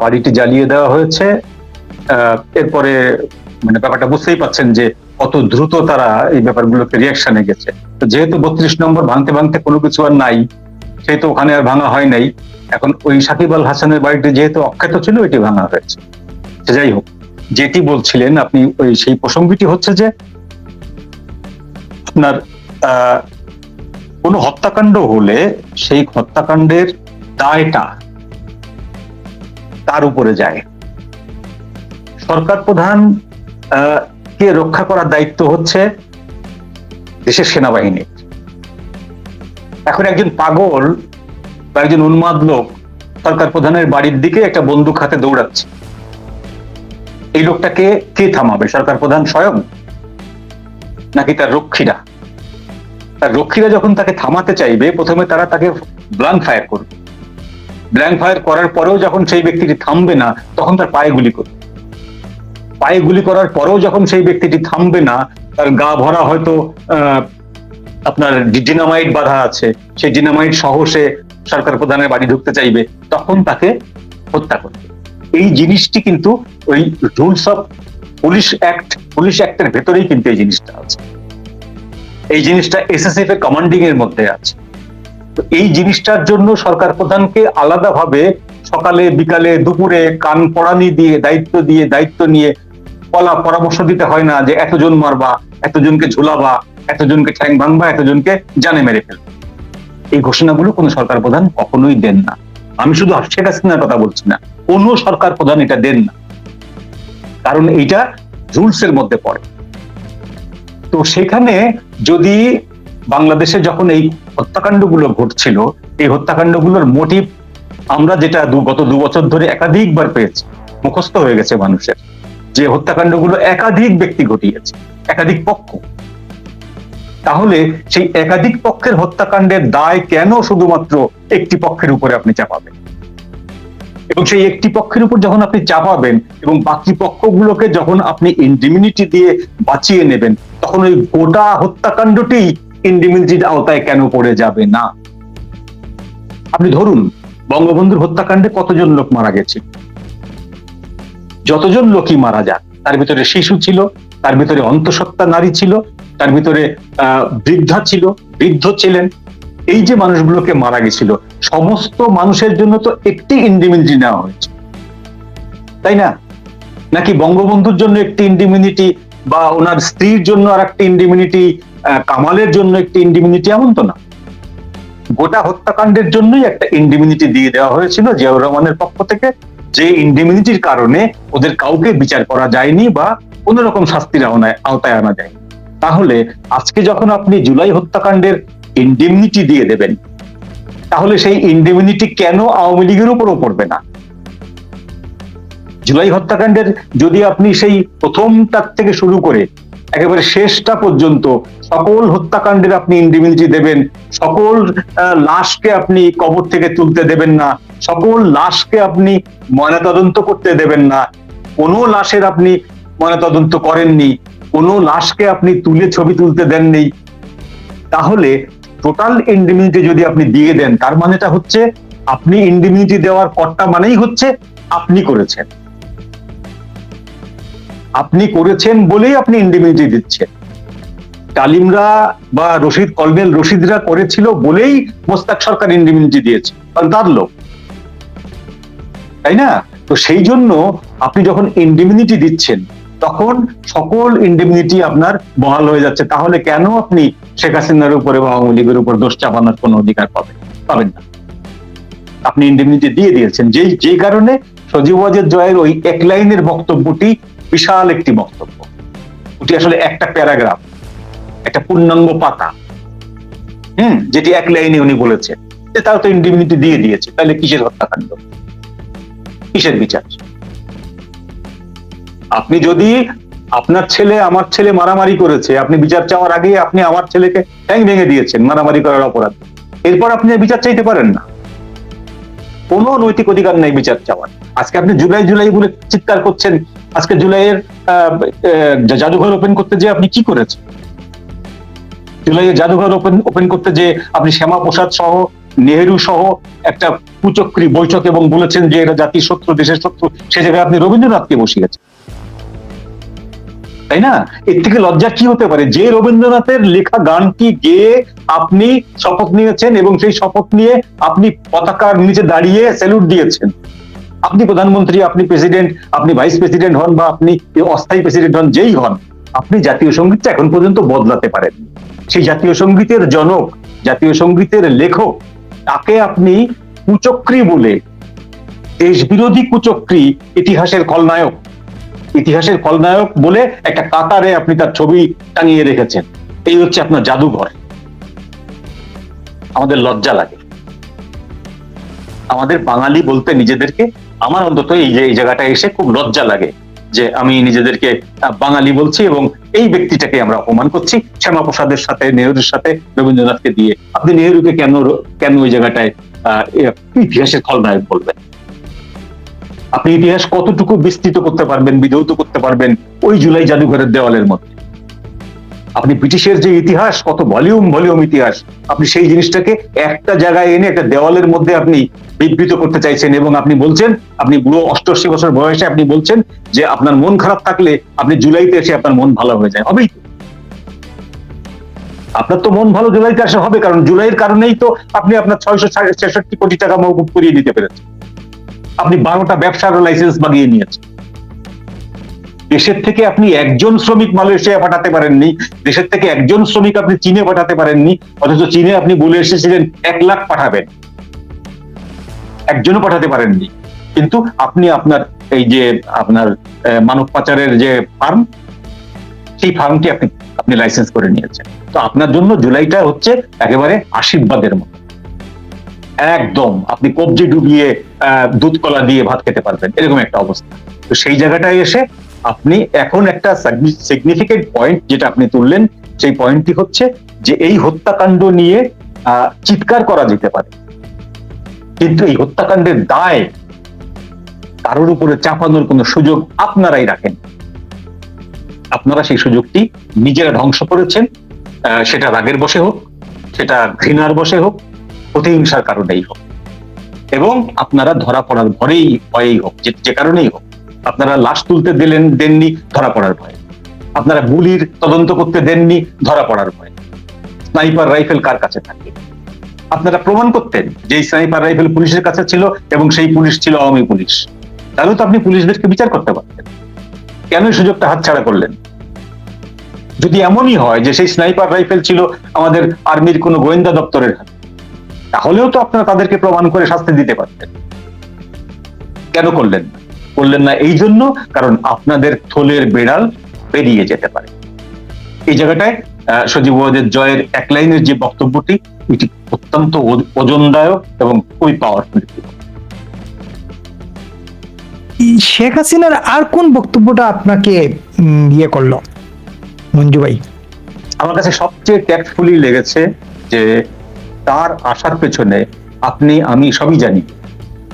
বাড়িটি জ্বালিয়ে দেওয়া হয়েছে। এরপরে মানে ব্যাপারটা বুঝতেই পাচ্ছেন যে কত দ্রুত তারা এই ব্যাপারগুলোকে রিয়াকশনে গেছে। তো যেহেতু 32 নম্বর ভাঙতে ভাঙতে কোনো কিছু আর নাই, সেহেতু ওখানে আর ভাঙা হয় নাই। এখন ওই সাকিব আল হাসানের বাড়িটি যেহেতু অখ্যাত ছিল, ওইটি ভাঙা হয়েছে। যাই হোক, যেটি বলছিলেন আপনি, ওই সেই প্রসঙ্গটি হচ্ছে যে আপনার কোনো হত্যাকাণ্ড হলে সেই হত্যাকাণ্ডের দায়টা তার উপরে যায়। সরকার প্রধান কে রক্ষা করার দায়িত্ব হচ্ছে দেশের সেনাবাহিনীর। এখন একজন পাগল বা একজন উন্মাদ লোক সরকার প্রধানের বাড়ির দিকে একটা বন্দুক হাতে দৌড়াচ্ছে, এই লোকটাকে কে থামাবে? সরকার প্রধান স্বয়ং, নাকি তার রক্ষীরা? তার রক্ষীরা যখন তাকে থামাতে চাইবে, প্রথমে তারা তাকে ব্ল্যাঙ্ক ফায়ার করবে। ব্ল্যাঙ্ক ফায়ার করার পরেও যখন সেই ব্যক্তিটি থামবে না, তখন তার পায়ে গুলি করবে। পায়ে গুলি করার পরেও যখন সেই ব্যক্তিটি থামবে না, তার গা ভরা হয়তো আপনার ডিনামাইট বাধা আছে, সেই ডিনামাইট সহ সে সরকার প্রধানের বাড়ি ঢুকতে চাইবে, তখন তাকে হত্যা করবে। এই জিনিসটি কিন্তু ওই রুলস অফ পুলিশ অ্যাক্টের ভেতরেই কিন্তু এই জিনিসটা আছে। এই জিনিসটা এসএসএফ এর কমান্ডিং এর মধ্যে আছে। তো এই জিনিসটার জন্য সরকার প্রধানকে আলাদাভাবে সকালে, বিকালে, দুপুরে কান পড়ানি দিয়ে, দায়িত্ব নিয়ে পরামর্শ দিতে হয় না যে এতজন মারবা, এতজনকে ঝুলাবা, এতজনকে ঠ্যাং ভাঙবা, এতজনকে জানে মেরে ফেলবা। এই ঘোষণাগুলো কোনো সরকার প্রধান কখনোই দেন না। আমি শুধু শেখ হাসিনার কথা বলছি না, কোনো সরকার প্রধান এটা দেন না, কারণ এইটা রুলস এর মধ্যে পড়ে। তো সেখানে যদি বাংলাদেশে যখন এই হত্যাকাণ্ডগুলো ঘটছিল, এই হত্যাকাণ্ডগুলোর মোটিভ আমরা যেটা গত 2 বছর ধরে একাধিকবার পেয়েছি, মুখস্থ হয়ে গেছে মানুষের, যে হত্যাকাণ্ডগুলো একাধিক ব্যক্তি ঘটিয়েছে, একাধিক পক্ষ। তাহলে সেই একাধিক পক্ষের হত্যাকাণ্ডের দায় কেন শুধুমাত্র একটি পক্ষের উপরে আপনি চাপাবেন? এবং সেই একটি পক্ষের উপর যখন আপনি চাপাবেন এবং বাকি পক্ষগুলোকে যখন আপনি ইন্ডিমিনিটি দিয়ে বাঁচিয়ে নেবেন, তখন ওই গোটা হত্যাকাণ্ডটি ইন্ডিমিনিটির আওতায় কেন পড়ে যাবে না? আপনি ধরুন বঙ্গবন্ধুর হত্যাকাণ্ডে কতজন লোক মারা গেছে, যতজন লোকই মারা যাক, তার ভিতরে শিশু ছিল, তার ভিতরে অন্তঃসত্ত্বা নারী ছিল, তার ভিতরে বৃদ্ধা ছিল, বৃদ্ধ ছিলেন। এই যে মানুষগুলোকে মারা গেছিল, সমস্ত মানুষের জন্য তো একটি ইন্ডিমিনিটি নেওয়া হয়েছে, তাই না? নাকি বঙ্গবন্ধুর জন্য একটি ইন্ডিমিনিটি বা ওনার স্ত্রীর জন্য আর একটি ইন্ডিমিনিটি, কামালের জন্য একটি ইন্ডিমিনিটি, এমন তো না। গোটা হত্যাকাণ্ডের জন্যই একটা ইন্ডিমিনিটি দিয়ে দেওয়া হয়েছিল জিয়াউর রহমানের পক্ষ থেকে, যে ইন্ডিমিনিটির কারণে ওদের কাউকে বিচার করা যায়নি বা কোন রকম শাস্তির আওতায় আনা যায়নি। তাহলে আজকে যখন আপনি জুলাই হত্যাকাণ্ডের ইন্ডিমিনিটি দিয়ে দেবেন, তাহলে সেই ইন্ডিমিনিটি কেন আওয়ামী লীগের উপরও পড়বে না? জুলাই হত্যাকাণ্ডের যদি আপনি সেই প্রথমটার থেকে শুরু করে একেবারে শেষটা পর্যন্ত সকল হত্যাকাণ্ডের আপনি ইন্ডিমিনিটি দেবেন, সকল লাশকে আপনি কবর থেকে তুলতে দেবেন না, সকল লাশকে আপনি ময়নাতদন্ত করতে দেবেন না, কোনো লাশের আপনি ময়নাতদন্ত করেননি, কোনো লাশকে আপনি তুলে ছবি তুলতে দেননি, তাহলে টোটাল ইন্ডিমিনিটি যদি আপনি দিয়ে দেন, তার মানেটা হচ্ছে আপনি ইন্ডিমিনিটি দেওয়ার কর্তা মানেই হচ্ছে আপনি করেছেন, আপনি করেছেন বলেই আপনি ইন্ডিমিনিটি দিচ্ছেন। কালিমরা বা কর্নেল রশিদরা করেছিল বলেই মোস্তাক সরকার ইন্ডিমিনিটি দিয়েছে, কারণ তার লোক, তাই না? তো সেই জন্য আপনি যখন ইন্ডিমিনিটি দিচ্ছেন, তখন সকল ইন্ডিমিনিটি আপনার বহাল হয়ে যাচ্ছে। তাহলে কেন আপনি শেখ হাসিনার উপরে বা আওয়ামী লীগের উপর দোষ চাপানোর কোনো অধিকার পাবেন না? আপনি ইন্ডিমিনিটি দিয়ে দিয়েছেন, যে কারণে সজীব ওয়াজেদ জয়ের ওই এক লাইনের বক্তব্যটি বিশাল একটি বক্তব্য। ওটি আসলে একটা প্যারাগ্রাফ, একটা পূর্ণাঙ্গ পাতা, যেটি এক লাইনে উনি বলেছেন যে তারা তো ইন্ডিমিনিটি দিয়ে দিয়েছে, তাহলে কিসের হত্যাকাণ্ড, কিসের বিচার? আপনি যদি আপনার ছেলে আমার ছেলে মারামারি করেছে, আপনি বিচার চাওয়ার আগে আপনি আমার ছেলেকে ঠ্যাং ভেঙে দিয়েছেন মারামারি করার অপরাধ, এরপর আপনি বিচার চাইতে পারেন না, কোনো নৈতিক অধিকার নেই বিচার চাওয়ার। আজকে আপনি জুলাই জুলাই বলে চিৎকার করছেন, আজকে জুলাইয়ের জাদুঘর ওপেন করতে যে আপনি কি করেছেন? জুলাইয়ের জাদুঘর ওপেন করতে যে আপনি শ্যামা প্রসাদ সহ, নেহেরু সহ একটা কুচক্রী বৈঠক এবং বলেছেন যে এটা জাতির শত্রু, দেশের শত্রু, সে জায়গায় আপনি রবীন্দ্রনাথকে বসিয়েছেন, তাই না? এর থেকে লজ্জা কি হতে পারে? যে রবীন্দ্রনাথের লেখা গানটি গেয়ে আপনি শপথ নিয়েছেন এবং সেই শপথ নিয়ে আপনি পতাকার নিচে দাঁড়িয়ে স্যালুট দিয়েছেন। আপনি প্রধানমন্ত্রী, আপনি প্রেসিডেন্ট, আপনি ভাইস প্রেসিডেন্ট হন বা আপনি অস্থায়ী প্রেসিডেন্ট হন, যেই হন, আপনি জাতীয় সঙ্গীতটা এখন পর্যন্ত বদলাতে পারেন। সেই জাতীয় সঙ্গীতের জনক, জাতীয় সঙ্গীতের লেখক, তাকে আপনি কুচক্রী বলে, দেশ বিরোধী কুচক্রী, ইতিহাসের খলনায়ক বলে একটা কাতারে আপনি তার ছবি টাঙিয়ে রেখেছেন। এই হচ্ছে আপনার জাদুঘর। আমাদের লজ্জা লাগে, আমাদের বাঙালি বলতে নিজেদেরকে, আমার অন্তত এই জায়গাটায় এসে খুব লজ্জা লাগে যে আমি নিজেদেরকে বাঙালি বলছি এবং এই ব্যক্তিটাকে আমরা অপমান করছি। শ্যামাপ্রসাদের সাথে, নেহরুর সাথে, রবীন্দ্রনাথকে দিয়ে আপনি নেহরুকে কেন ওই জায়গাটায় ইতিহাসের খলনায়ক বলবেন? আপনি ইতিহাস কতটুকু বিস্তৃত করতে পারবেন, বিধৌত করতে পারবেন ওই জুলাই জাদুঘরের দেওয়ালের মধ্যে? আপনি ব্রিটিশের যে ইতিহাস, কত ভলিউম ইতিহাস, আপনি সেই জিনিসটাকে একটা জায়গায় এনে একটা দেওয়ালের মধ্যে আপনি বিবৃত করতে চাইছেন এবং আপনি বলছেন, আপনি বুড়ো 88 বছর বয়সে আপনি বলছেন যে আপনার মন খারাপ থাকলে আপনি জুলাইতে এসে আপনার মন ভালো হয়ে যায়। হবেই তো, আপনার তো মন ভালো জুলাইতে আসা হবে, কারণ জুলাইয়ের কারণেই তো আপনি আপনার 666 কোটি টাকা মওকুফ করিয়ে নিতে পেরেছেন। আপনি 12টা ব্যবসার লাইসেন্স বাগিয়ে নিয়েছেন। দেশের থেকে আপনি একজন শ্রমিক মালয়েশিয়া পাঠাতে পারেননি, দেশের থেকে একজন শ্রমিক আপনি চীনে পাঠাতে পারেননি, অথচ চীনে আপনি বলে এসেছিলেন 1 লাখ পাঠাবেন, একজনও পাঠাতে পারেননি। কিন্তু আপনি আপনার এই যে আপনার মানব পাচারের যে ফার্ম, সেই ফার্মটি আপনি লাইসেন্স করে নিয়েছেন। তো আপনার জন্য জুলাইটা হচ্ছে একেবারে আশীর্বাদের মতো, একদম আপনি কবজি ডুবিয়ে দুধ কলা দিয়ে ভাত খেতে পারবেন, এরকম একটা অবস্থা। তো সেই জায়গাটায় এসে আপনি এখন একটা সিগনিফিকেন্ট পয়েন্ট যেটা আপনি তুললেন, সেই পয়েন্টটি হচ্ছে যে এই হত্যাকাণ্ড নিয়ে চিৎকার করা যেতে পারে, কিন্তু এই হত্যাকাণ্ডের দায় কারোর উপরে চাপানোর কোনো সুযোগ আপনারাই রাখেন। আপনারা সেই সুযোগটি নিজেরা ধ্বংস করেছেন, সেটা রাগের বশে হোক, সেটা ঘৃণার বশে হোক, প্রতিহিংসার কারণেই হোক, এবং আপনারা ধরা পড়ার ভয়েই হোক, যে কারণেই হোক। আপনারা লাশ তুলতে দেননি ধরা পড়ার ভয়, আপনারা গুলির তদন্ত করতে দেননি ধরা পড়ার ভয়। স্নাইপার রাইফেল কার কাছে থাকে? আপনারা প্রমাণ করতেন যে স্নাইপার রাইফেল পুলিশের কাছে ছিল এবং সেই পুলিশ ছিল আওয়ামী পুলিশ, তাহলে তো আপনি পুলিশদেরকে বিচার করতে পারতেন। কেন এই সুযোগটা হাতছাড়া করলেন? যদি এমনই হয় যে সেই স্নাইপার রাইফেল ছিল আমাদের আর্মির কোনো গোয়েন্দা দপ্তরের হাতে, তাহলেও তো আপনারা তাদেরকে প্রমাণ করে শাস্তি দিতে পারতেন। কেন করলেন না? করলেন না এই জন্য কারণ আপনাদের থলের বেড়াল পেরিয়ে যেতে পারে। এই জায়গাটায় সজীব ওয়াজেদ জয়ের এক লাইনের যে বক্তব্যটি, এটি অত্যন্ত ওজনদায়ক এবং খুবই পাওয়ারফুল। শেখ হাসিনার আর কোন বক্তব্যটা আপনাকে ইয়ে করলো মঞ্জু ভাই? আমার কাছে সবচেয়ে ট্যাক্টফুলি লেগেছে যে তার আসার পেছনে আমি সবই জানি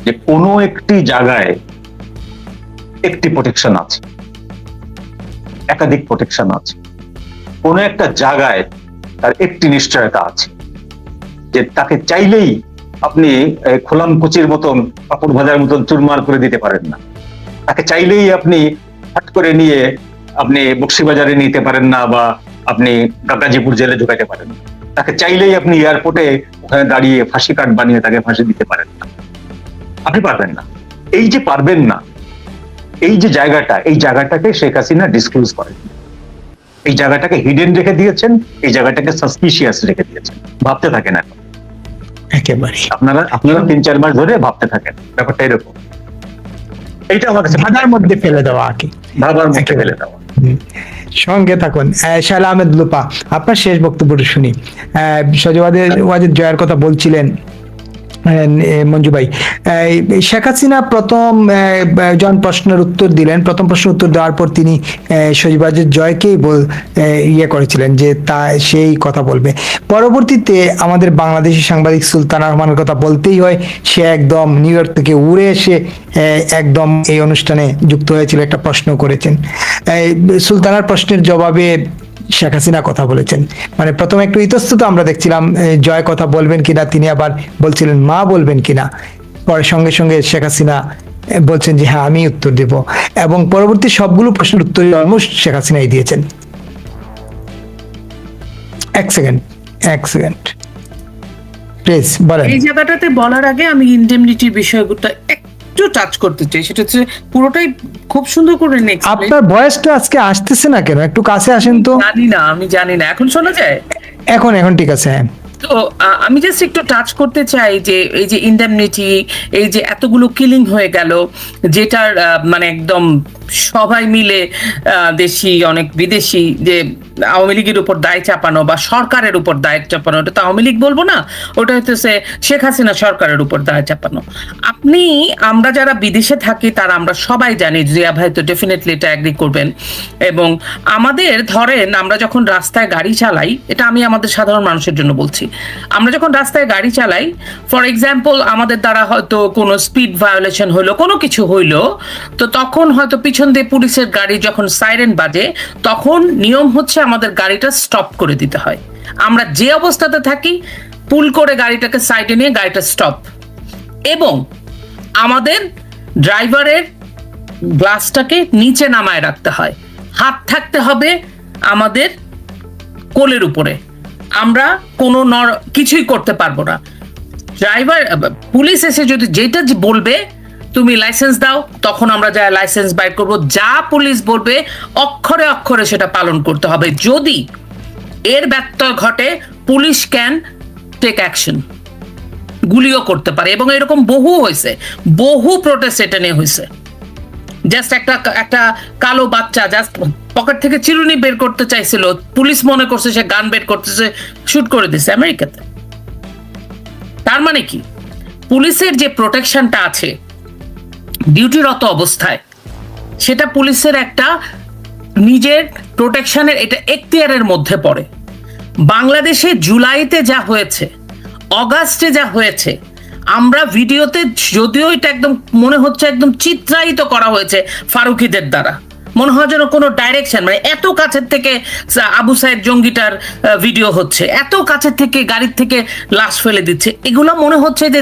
যে কোনো একটি জায়গায় একটি প্রোটেকশন আছে, একাধিক প্রোটেকশন আছে। কোনো একটা জায়গায় তার একটি নিশ্চয়তা আছে যে তাকে চাইলেই আপনি খোলাম কুচির মতন, পাপড় ভাজার মতন চুরমার করে দিতে পারেন না। তাকে চাইলেই আপনি হট করে নিয়ে আপনি বক্সিবাজারে নিতে পারেন না, বা আপনি গাজীপুর জেলে ঢুকাইতে পারেন না। তাকে চাইলেই আপনি এয়ারপোর্টে ওখানে দাঁড়িয়ে ফাঁসি কাঠ বানিয়ে তাকে ফাঁসি দিতে পারেন না। আপনি পারবেন না। এই যে পারবেন না, এই যে জায়গাটা, এই জায়গাটাকে শেখ হাসিনা ডিসক্লোজ করেন, এই জায়গাটাকে হিডেন রেখে দিয়েছেন, এই জায়গাটাকে সাসপিশিয়াস রেখে দিয়েছেন। ভাবতে থাকেন এখন, একেবারে আপনারা 3-4 মাস ধরে ভাবতে থাকেন, ব্যাপারটা এরকম। এইটা আমার কাছে ধাঁধার মধ্যে ফেলে দেওয়া আগে, ভাবার মধ্যে ফেলে দেওয়া। সঙ্গে থাকুন। শায়লা আহমেদ লুপা, আপনার শেষ বক্তব্যটা শুনি। সজীব ওয়াজেদ জয়ের কথা বলছিলেন মঞ্জু ভাই। শেখ হাসিনা প্রথম প্রথম প্রশ্নের উত্তর দেওয়ার পর তিনি সজীব ওয়াজেদ জয়কেই ইয়ে করেছিলেন যে সেই কথা বলবে। পরবর্তীতে আমাদের বাংলাদেশি সাংবাদিক সুলতানা রহমানের কথা বলতেই হয়, সে একদম নিউ ইয়র্ক থেকে উড়ে এসে একদম এই অনুষ্ঠানে যুক্ত হয়েছিল, একটা প্রশ্ন করেছেন। সুলতানার প্রশ্নের জবাবে শেখ হাসিনা কথা বলেছেন। মানে প্রথমে একটু ইতস্তত আমরা দেখছিলাম জয় কথা বলবেন কিনা, তিনি আবার বলছিলেন মা বলবেন কিনা। পরে সঙ্গে সঙ্গে শেখ হাসিনা বলছেন যে হ্যাঁ আমি উত্তর দেব, এবং পরবর্তী সবগুলো প্রশ্নের উত্তর অলমোস্ট শেখ হাসিনাই দিয়েছেন। এক সেকেন্ড প্লিজ বলেন। এই জায়গাটাতে বলার আগে আমি ইনডেমনিটির বিষয়টা একটু টাচ করতে চাই। সেটা হচ্ছে পুরোটাই খুব সুন্দর করে নেক্সট। আপনার ভয়েসটা আজকে আসতেছে না কেন? একটু কাছে আসেন তো। আমি জানি না এখন শোনা যায়? এখন ঠিক আছে। হ্যাঁ, তো আমি জাস্ট একটু টাচ করতে চাই যে এই যে ইনডেমনিটি, এই যে এতগুলো কিলিং হয়ে গেল, যেটার মানে একদম সবাই মিলে দেশি অনেক বিদেশি যে আওয়ামী লীগের উপর দায় চাপানো বা সরকারের উপর দায় চাপানো, ওটা তো আওয়ামী লীগ বলবো না, ওটা হচ্ছে শেখ হাসিনা সরকারের উপর দায় চাপানো। আমরা যারা বিদেশে থাকি তারা আমরা সবাই জানি, জিয়া ভাই তো ডেফিনেটলি এটা অ্যাগ্রি করবেন। এবং আমাদের ধরেন আমরা যখন রাস্তায় গাড়ি চালাই, এটা আমি আমাদের সাধারণ মানুষের জন্য বলছি, আমরা যখন রাস্তায় গাড়ি চালাই, ফর এক্সাম্পল আমাদের দ্বারা হয়তো কোনো স্পিড ভায়োলেশন হইলো, কোনো কিছু হইলো, তো তখন হয়তো পিছন দিয়ে পুলিশের গাড়ি যখন সাইরেন বাজে, তখন নিয়ম হচ্ছে আমাদের গাড়িটা স্টপ করে দিতে হয়। আমরা যে অবস্থাতে থাকি পুল করে গাড়িটাকে সাইডে নিয়ে গাড়িটা স্টপ, এবং আমাদের ড্রাইভারের গ্লাসটাকে নিচে নামায় রাখতে হয়, হাত থাকতে হবে আমাদের কোলের উপরে, আমরা কোনো কিছুই করতে পারবো না। ড্রাইভার পুলিশ এসে যদি যেটা বলবে তুমি লাইসেন্স দাও, তখন আমরা যা লাইসেন্স বাইর করবো, যা পুলিশ বলবে অক্ষরে অক্ষরে সেটা পালন করতে হবে। যদি এর ব্যত্যয় ঘটে, পুলিশ ক্যান টেক অ্যাকশন, গুলিও করতে পারে। এবং এরকম বহু প্রোটেস্ট এটা নিয়ে হয়েছে। জাস্ট একটা কালো বাচ্চা জাস্ট পকেট থেকে চিরুনি বের করতে চাইছিল, পুলিশ মনে করছে সে গান বের করতেছে, শুট করে দিছে আমেরিকাতে। তার মানে কি, পুলিশের যে প্রোটেকশনটা আছে ডিউটিরত অবস্থায়, সেটা পুলিশের একটা নিজের প্রোটেকশনের এটা এখতিয়ারের মধ্যে পড়ে। বাংলাদেশে জুলাইতে যা হয়েছে, অগাস্টে যা হয়েছে, আমরা ভিডিওতে যদিও এটা একদম মনে হচ্ছে একদম চিত্রায়িত করা হয়েছে ফারুকিদের দ্বারা, মনে হয় যেন কোনো ডাইরেকশন, মানে এত কাছের থেকে আবু সাইদ জঙ্গিটার ভিডিও হচ্ছে, এত কাছের থেকে গাড়ির থেকে লাশ ফেলে দিচ্ছে, এগুলো মনে হচ্ছে যে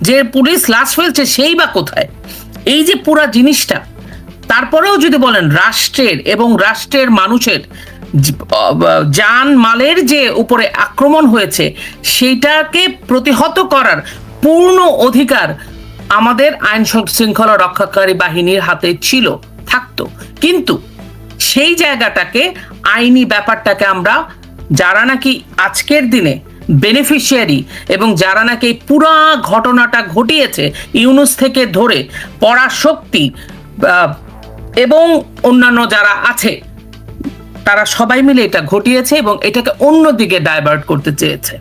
যে পুলিশ লাশ ফেলছে সেই বা কোথায়। এই যে পুরা জিনিসটা, তারপরেও যদি বলেন রাষ্ট্রের এবং রাষ্ট্রের মানুষের জান মালের যে উপরে আক্রমণ হয়েছে সেইটাকে প্রতিহত করার পূর্ণ অধিকার আমাদের আইন শৃঙ্খলা রক্ষাকারী বাহিনীর হাতে ছিল, থাকতো। কিন্তু সেই জায়গাটাকে, আইনি ব্যাপারটাকে আমরা যারা নাকি আজকের দিনে বেনিফিশিয়ারি এবং যারা নাকি এই পুরা ঘটনাটা ঘটিয়েছে, ইউনুস থেকে ধরে পরাশক্তি এবং অন্যান্য যারা আছে, তারা সবাই মিলে এটা ঘটিয়েছে এবং এটাকে অন্যদিকে ডাইভার্ট করতে চেয়েছে।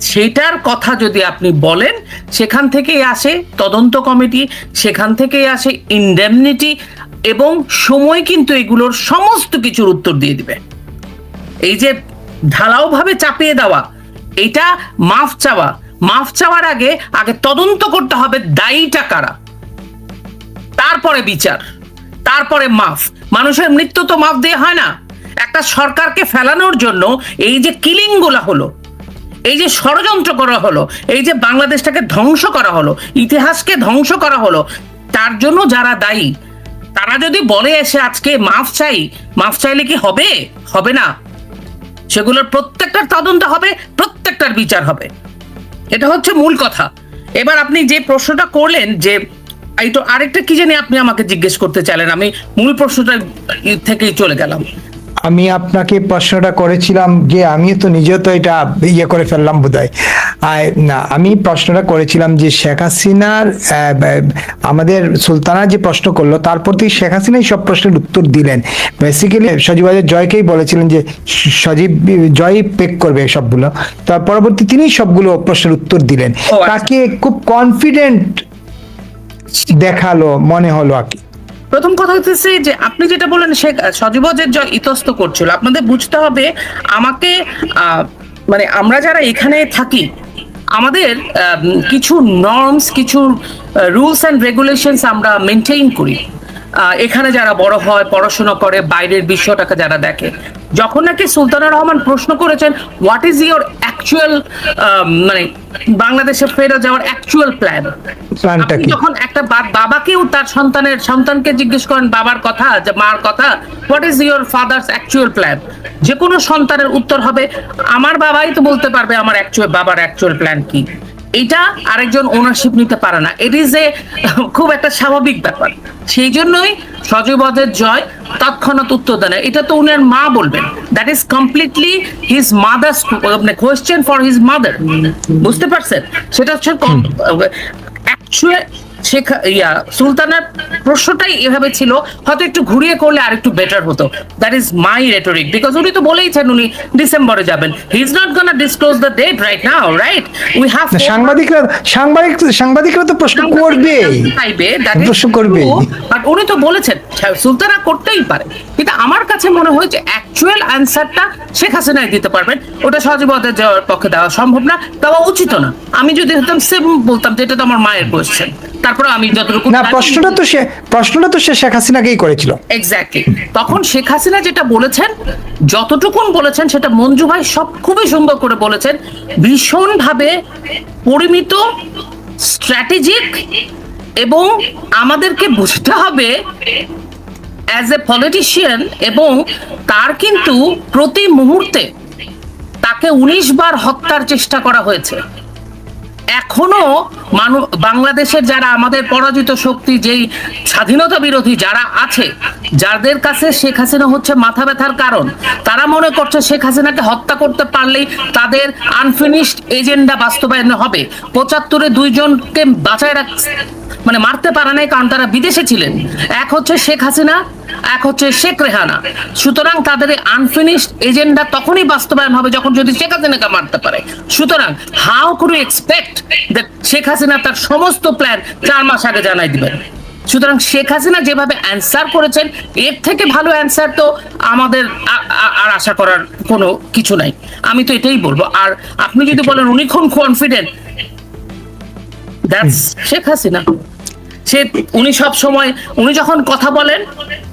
সেটার কথা যদি আপনি বলেন, সেখান থেকেই আসে তদন্ত কমিটি, সেখান থেকেই আসে ইনডেমনিটি, এবং সময় কিন্তু এগুলোর সমস্ত কিছুর উত্তর দিয়ে দিবে। এই যে ঢালাও ভাবে চাপিয়ে দেওয়া, এটা মাফ চাওয়া, মাফ চাওয়ার আগে তদন্ত করতে হবে দায়ীটা কারা, তারপরে বিচার, তারপরে মাফ। মানুষের মৃত্যু তো মাফ দিয়ে হয় না। একটা সরকারকে ফেলানোর জন্য এই যে কিলিং গুলা হলো, এই যে ষড়যন্ত্র করা হলো, এই যে বাংলাদেশটাকে ধ্বংস করা হলো, ইতিহাসকে ধ্বংস করা হলো, তার জন্য যারা দায়ী তারা যদি বলে এসে আজকে মাফ চাই, মাফ চাইলে কি হবে? হবে না। সেগুলোর প্রত্যেকটার তদন্ত হবে, প্রত্যেকটার বিচার হবে। এটা হচ্ছে মূল কথা। এবার আপনি যে প্রশ্নটা করলেন, যে এইটা আরেকটা কি জানি আপনি আমাকে জিজ্ঞেস করতে চাইলেন, আমি মূল প্রশ্নটা থেকেই চলে গেলাম। আমি আপনাকে প্রশ্নটা করেছিলাম যে আমি তো নিজেও তো এটা ইয়ে করে ফেললাম বোধহয়। না, আমি প্রশ্নটা করেছিলাম যে শেখ হাসিনার আমাদের সুলতানা যে প্রশ্ন করলো, তারপর থেকে শেখ হাসিনাই সব প্রশ্নের উত্তর দিলেন। বেসিক্যালি সজীব জয়কেই বলেছিলেন যে সজীব জয় পেক করবে সবগুলো, তার পরবর্তী তিনি সবগুলো প্রশ্নের উত্তর দিলেন। তাকে খুব কনফিডেন্ট দেখালো মনে হলো আর কি। প্রথম কথা হচ্ছে যে আপনি যেটা বললেন শেখ সজীব জয় ইতস্ত করছিল, আপনাদের বুঝতে হবে আমাকে, মানে আমরা যারা এখানে থাকি, আমাদের কিছু নর্মস, কিছু রুলস অ্যান্ড রেগুলেশনস আমরা মেনটেইন করি। এখানে যারা বড় হয়, পড়াশোনা করে, বাইরের বিশ্বটাকে যারা দেখে, যখন নাকি সুলতানা রহমান প্রশ্ন করেছেন হোয়াট ইজ ইওর অ্যাকচুয়াল, মানে বাংলাদেশে ফেরত যাওয়ার অ্যাকচুয়াল প্ল্যান, যখন একটা বাবাকেও তার সন্তানকে জিজ্ঞেস করেন বাবার কথা, মার কথা, what is your father's actual plan, যে কোনো সন্তানের উত্তর হবে আমার বাবাই তো বলতে পারবে আমার বাবার অ্যাকচুয়াল প্ল্যান কি। এটা আরেকজন ওনারশিপ নিতে পারে না। ইট ইজ এ খুব একটা স্বাভাবিক ব্যাপার। সেই জন্যই সজীব জয় তৎক্ষণাৎ উত্তর দেন, এটা তো উনার মা বলবেন, that is completely his mother's question for his mother. বুঝতে পারছেন? সেটা হচ্ছে অ্যাকচুয়াল সুলতানার প্রশ্নটাই এভাবে ছিল, হয়তো একটু ঘুরিয়ে করলে আর একটু বেটার হতো। That is my rhetoric, because উনি তো বলেইছেন উনি ডিসেম্বরে যাবেন। He is not gonna disclose the date right now, right? We have সাংবাদিকরা তো প্রশ্ন করবে, প্রশ্ন করবে, বাট উনি তো বলেছেন সুলতানা করতেই পারে। কিন্তু আমার কাছে মনে হয় যে অ্যাকচুয়াল অ্যানসারটা শেখ হাসিনাই দিতে পারবেন, ওটা সজীব যাওয়ার পক্ষে দেওয়া সম্ভব না, দেওয়া উচিত না। আমি যদি হতাম সেম বলতাম যে এটা তো আমার মায়ের কোয়েশ্চেন, তারপরে আমি যতটুকু না, প্রশ্নটা তো সে শেখ হাসিনাকেই করেছিল। এক্স্যাক্টলি। তখন শেখ হাসিনা যেটা বলেছেন, যতটুকুন বলেছেন, সেটা মঞ্জু ভাই সব খুবই সুন্দর করে বলেছেন, ভীষণভাবে পরিমিত, স্ট্র্যাটেজিক, এবং আমাদেরকে বুঝতে হবে অ্যাজ এ পলিটিশিয়ান, এবং তার কিন্তু প্রতি মুহূর্তে তাকে 19 বার হত্যার চেষ্টা করা হয়েছে। এখনো বাংলাদেশের যারা আমাদের পরাজিত শক্তি, যেই স্বাধীনতা বিরোধী যারা আছে, যাদের কাছে শেখ হাসিনা হচ্ছে মাথা ব্যথার কারণ, তারা মনে করছে শেখ হাসিনাকে হত্যা করতে পারলেই তাদের আনফিনিশড এজেন্ডা বাস্তবায়ন হবে। 75-এ 2 জনকে বাঁচায় মানে মারতে পারে নাই, কারণ তারা বিদেশে ছিলেন। এক হচ্ছে শেখ হাসিনা, এক হচ্ছে শেখ রেহানা। সুতরাং তাদের আনফিনিশড এজেন্ডা তখনই বাস্তবায়ন হবে যখন যদি শেখ হাসিনাকে মারতে পারে। সুতরাং how could you expect that Sheikh Hasina তার সমস্ত প্ল্যান 4 মাস আগে জানাই দিবেন? সুতরাং শেখ হাসিনা যেভাবে অ্যান্সার করেছেন, এর থেকে ভালো অ্যান্সার তো আমাদের আর আশা করার কোনো কিছু নাই। আমি তো এটাই বলবো। আর আপনি যদি বলেন উনি খুব কনফিডেন্ট, দ্যাটস শেখ হাসিনা। উনি সব সময়, উনি যখন কথা বলেন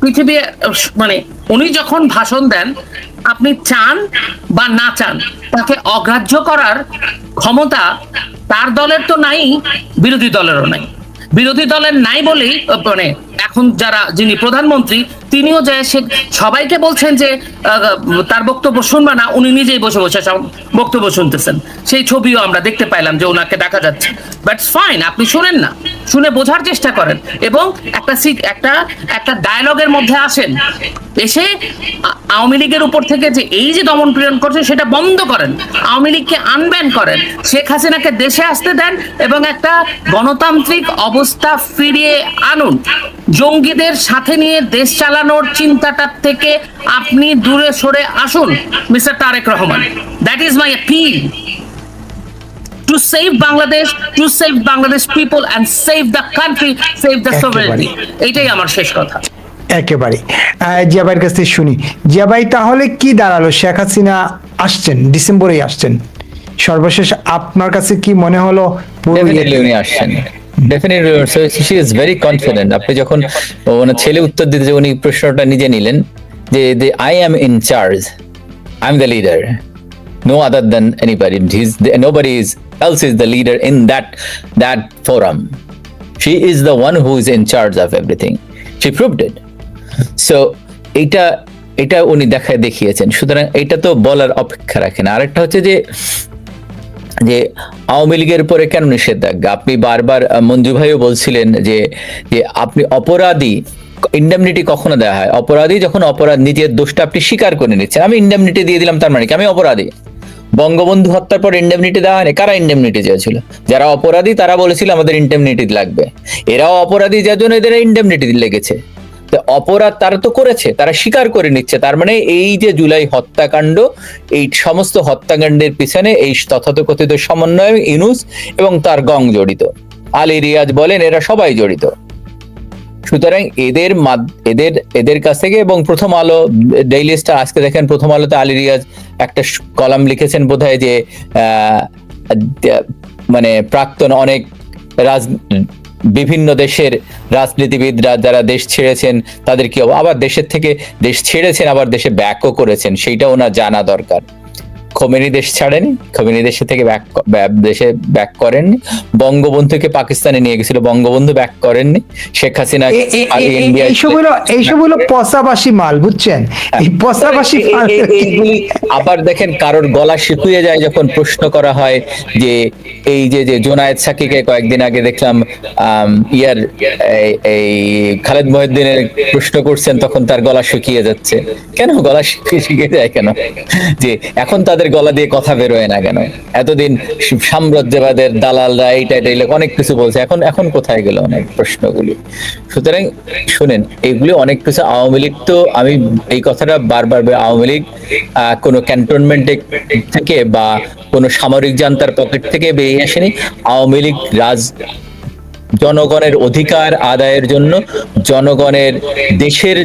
পৃথিবী, মানে উনি যখন ভাষণ দেন, আপনি চান বা না চান তাকে অগ্রাহ্য করার ক্ষমতা তার দলের তো নাই, বিরোধী দলেরও নাই। বিরোধী দলের নাই বলেই মানে এখন যিনি প্রধানমন্ত্রী তিনিও যে সবাইকে বলছেন যে তার বক্তব্য শুনবা না, উনি নিজেই বসে বসে সব বক্তব্য শুনতেছেন। সেই ছবিও আমরা দেখতে পাইলাম যে ওনাকে দেখা যাচ্ছে। বাটস ফাইন, আপনি শুনেন না, শুনে বোঝার চেষ্টা করেন এবং একটা ডায়ালগের মধ্যে আসেন। এসে আওয়ামী লীগের উপর থেকে যে এই যে দমন পীড়ন করছে সেটা বন্ধ করেন, আওয়ামী লীগকে আনব্যান করেন, শেখ হাসিনাকে দেশে আসতে দেন এবং একটা গণতান্ত্রিক অবস্থা ফিরিয়ে আনুন। জঙ্গিদের সাথে নিয়ে দেশ চালানোর চিন্তাটার থেকে আপনি দূরে সরে আসুন mister Tarique Rahman. That is my appeal to save Bangladesh, to save Bangladesh people and save the country, save the sovereignty. এটাই আমার শেষ কথা। একেবারে জিয়া ভাইয়ের কাছ থেকে শুনি। জিয়া ভাই, তাহলে কি দাঁড়ালো? শেখ হাসিনা আসছেন, ডিসেম্বরেই আসছেন, সর্বশেষ আপনার কাছে কি মনে হলো? ডেফিনেটলি উনি আসছেন, definitely she is very confident. আপনি যখন ওনার ছেলে উত্তর দিতে যে উনি প্রশ্নটা নিজে নিলেন যে I am in charge, I am the leader, no other than anybody, nobody else is the leader in that forum. She is the one who is in charge of everything. She proved it. So এটা উনি দেখিয়েছেন। সুতরাং এটা তো বলার অপেক্ষা রাখে না। আরেকটা হচ্ছে যে আওয়ামী লীগের উপরে কেন নিষেধাজ্ঞা? আপনি বারবার মঞ্জু ভাইও বলছিলেন যে আপনি অপরাধী, ইন্ডেমনিটি কখনো দেওয়া হয় অপরাধী যখন অপরাধ নিজের দোষটা আপনি স্বীকার করে নিচ্ছেন। আমি ইন্ডেমনিটি দিয়ে দিলাম, তার মানে কি আমি অপরাধী? বঙ্গবন্ধু হত্যার পর ইন্ডেমনিটি দেওয়া হয়নি। কারা ইন্ডেমনিটি চেয়েছিল? যারা অপরাধী তারা বলেছিল আমাদের ইন্ডেমনিটি লাগবে। এরাও অপরাধী, যার জন্য এদের ইন্ডেমনিটি লেগেছে। অপরাধ তারা তো করেছে, তারা স্বীকার করে নিচ্ছে। তার মানে এই যে জুলাই হত্যাকাণ্ড, এই সমস্ত হত্যাকাণ্ডের পিছনে এই তথাকথিত সমন্বয় ইউনূস এবং তার গং জড়িত। আলী রিয়াজ বলেন, এরা সবাই জড়িত। সুতরাং এদের কাছ থেকে, এবং প্রথম আলো, ডেইলি স্টার, আজকে দেখেন প্রথম আলোতে আলী রিয়াজ একটা কলাম লিখেছেন বোধহয় যে মানে প্রাক্তন অনেক বিভিন্ন দেশের রাজনীতিবিদরা যারা দেশ ছেড়েছেন তাদের কি আবার দেশ ছেড়েছেন, আবার দেশে ব্যাকও করেছেন, সেইটা ওনার জানা দরকার। খোমেনি দেশ ছাড়েনি, খোমেনি দেশে থেকে দেশে ব্যাক করেননি। বঙ্গবন্ধুকে পাকিস্তানে নিয়ে গেছিল, বঙ্গবন্ধু ব্যাক করেননি। শেখ হাসিনা এইসব হলো পচাবাসী মাল, বুঝছেন? এই পচাবাসী আবার দেখেন কারোর গলা শুকিয়ে যায় যখন প্রশ্ন করা হয় যে এই যে জোনায়েদ সাকিকে কয়েকদিন আগে দেখলাম এই খালেদ মহিউদ্দিনের প্রশ্ন করছেন, তখন তার গলা শুকিয়ে যাচ্ছে। কেন গলা শুকিয়ে যায় কেন? যে এখন তাদের গলা দিয়ে কথা বেরোয় না কেন? এতদিন সাম্রাজ্যবাদের দালালরা এইটা অনেক কিছু বলছে, এখন কোথায় গেল অনেক প্রশ্নগুলি? সুতরাং শুনেন, এগুলি অনেক কিছু। আওয়ামী লীগ তো, আমি এই কথাটা বারবার, আওয়ামী লীগ কোনো ক্যান্টনমেন্টে থেকে বা কোনো সামরিক জান্তার পকেট থেকে বেরিয়ে আসেনি। আওয়ামী লীগ জনগণের অধিকার আদায়ের জন্য, জনগণের দেশের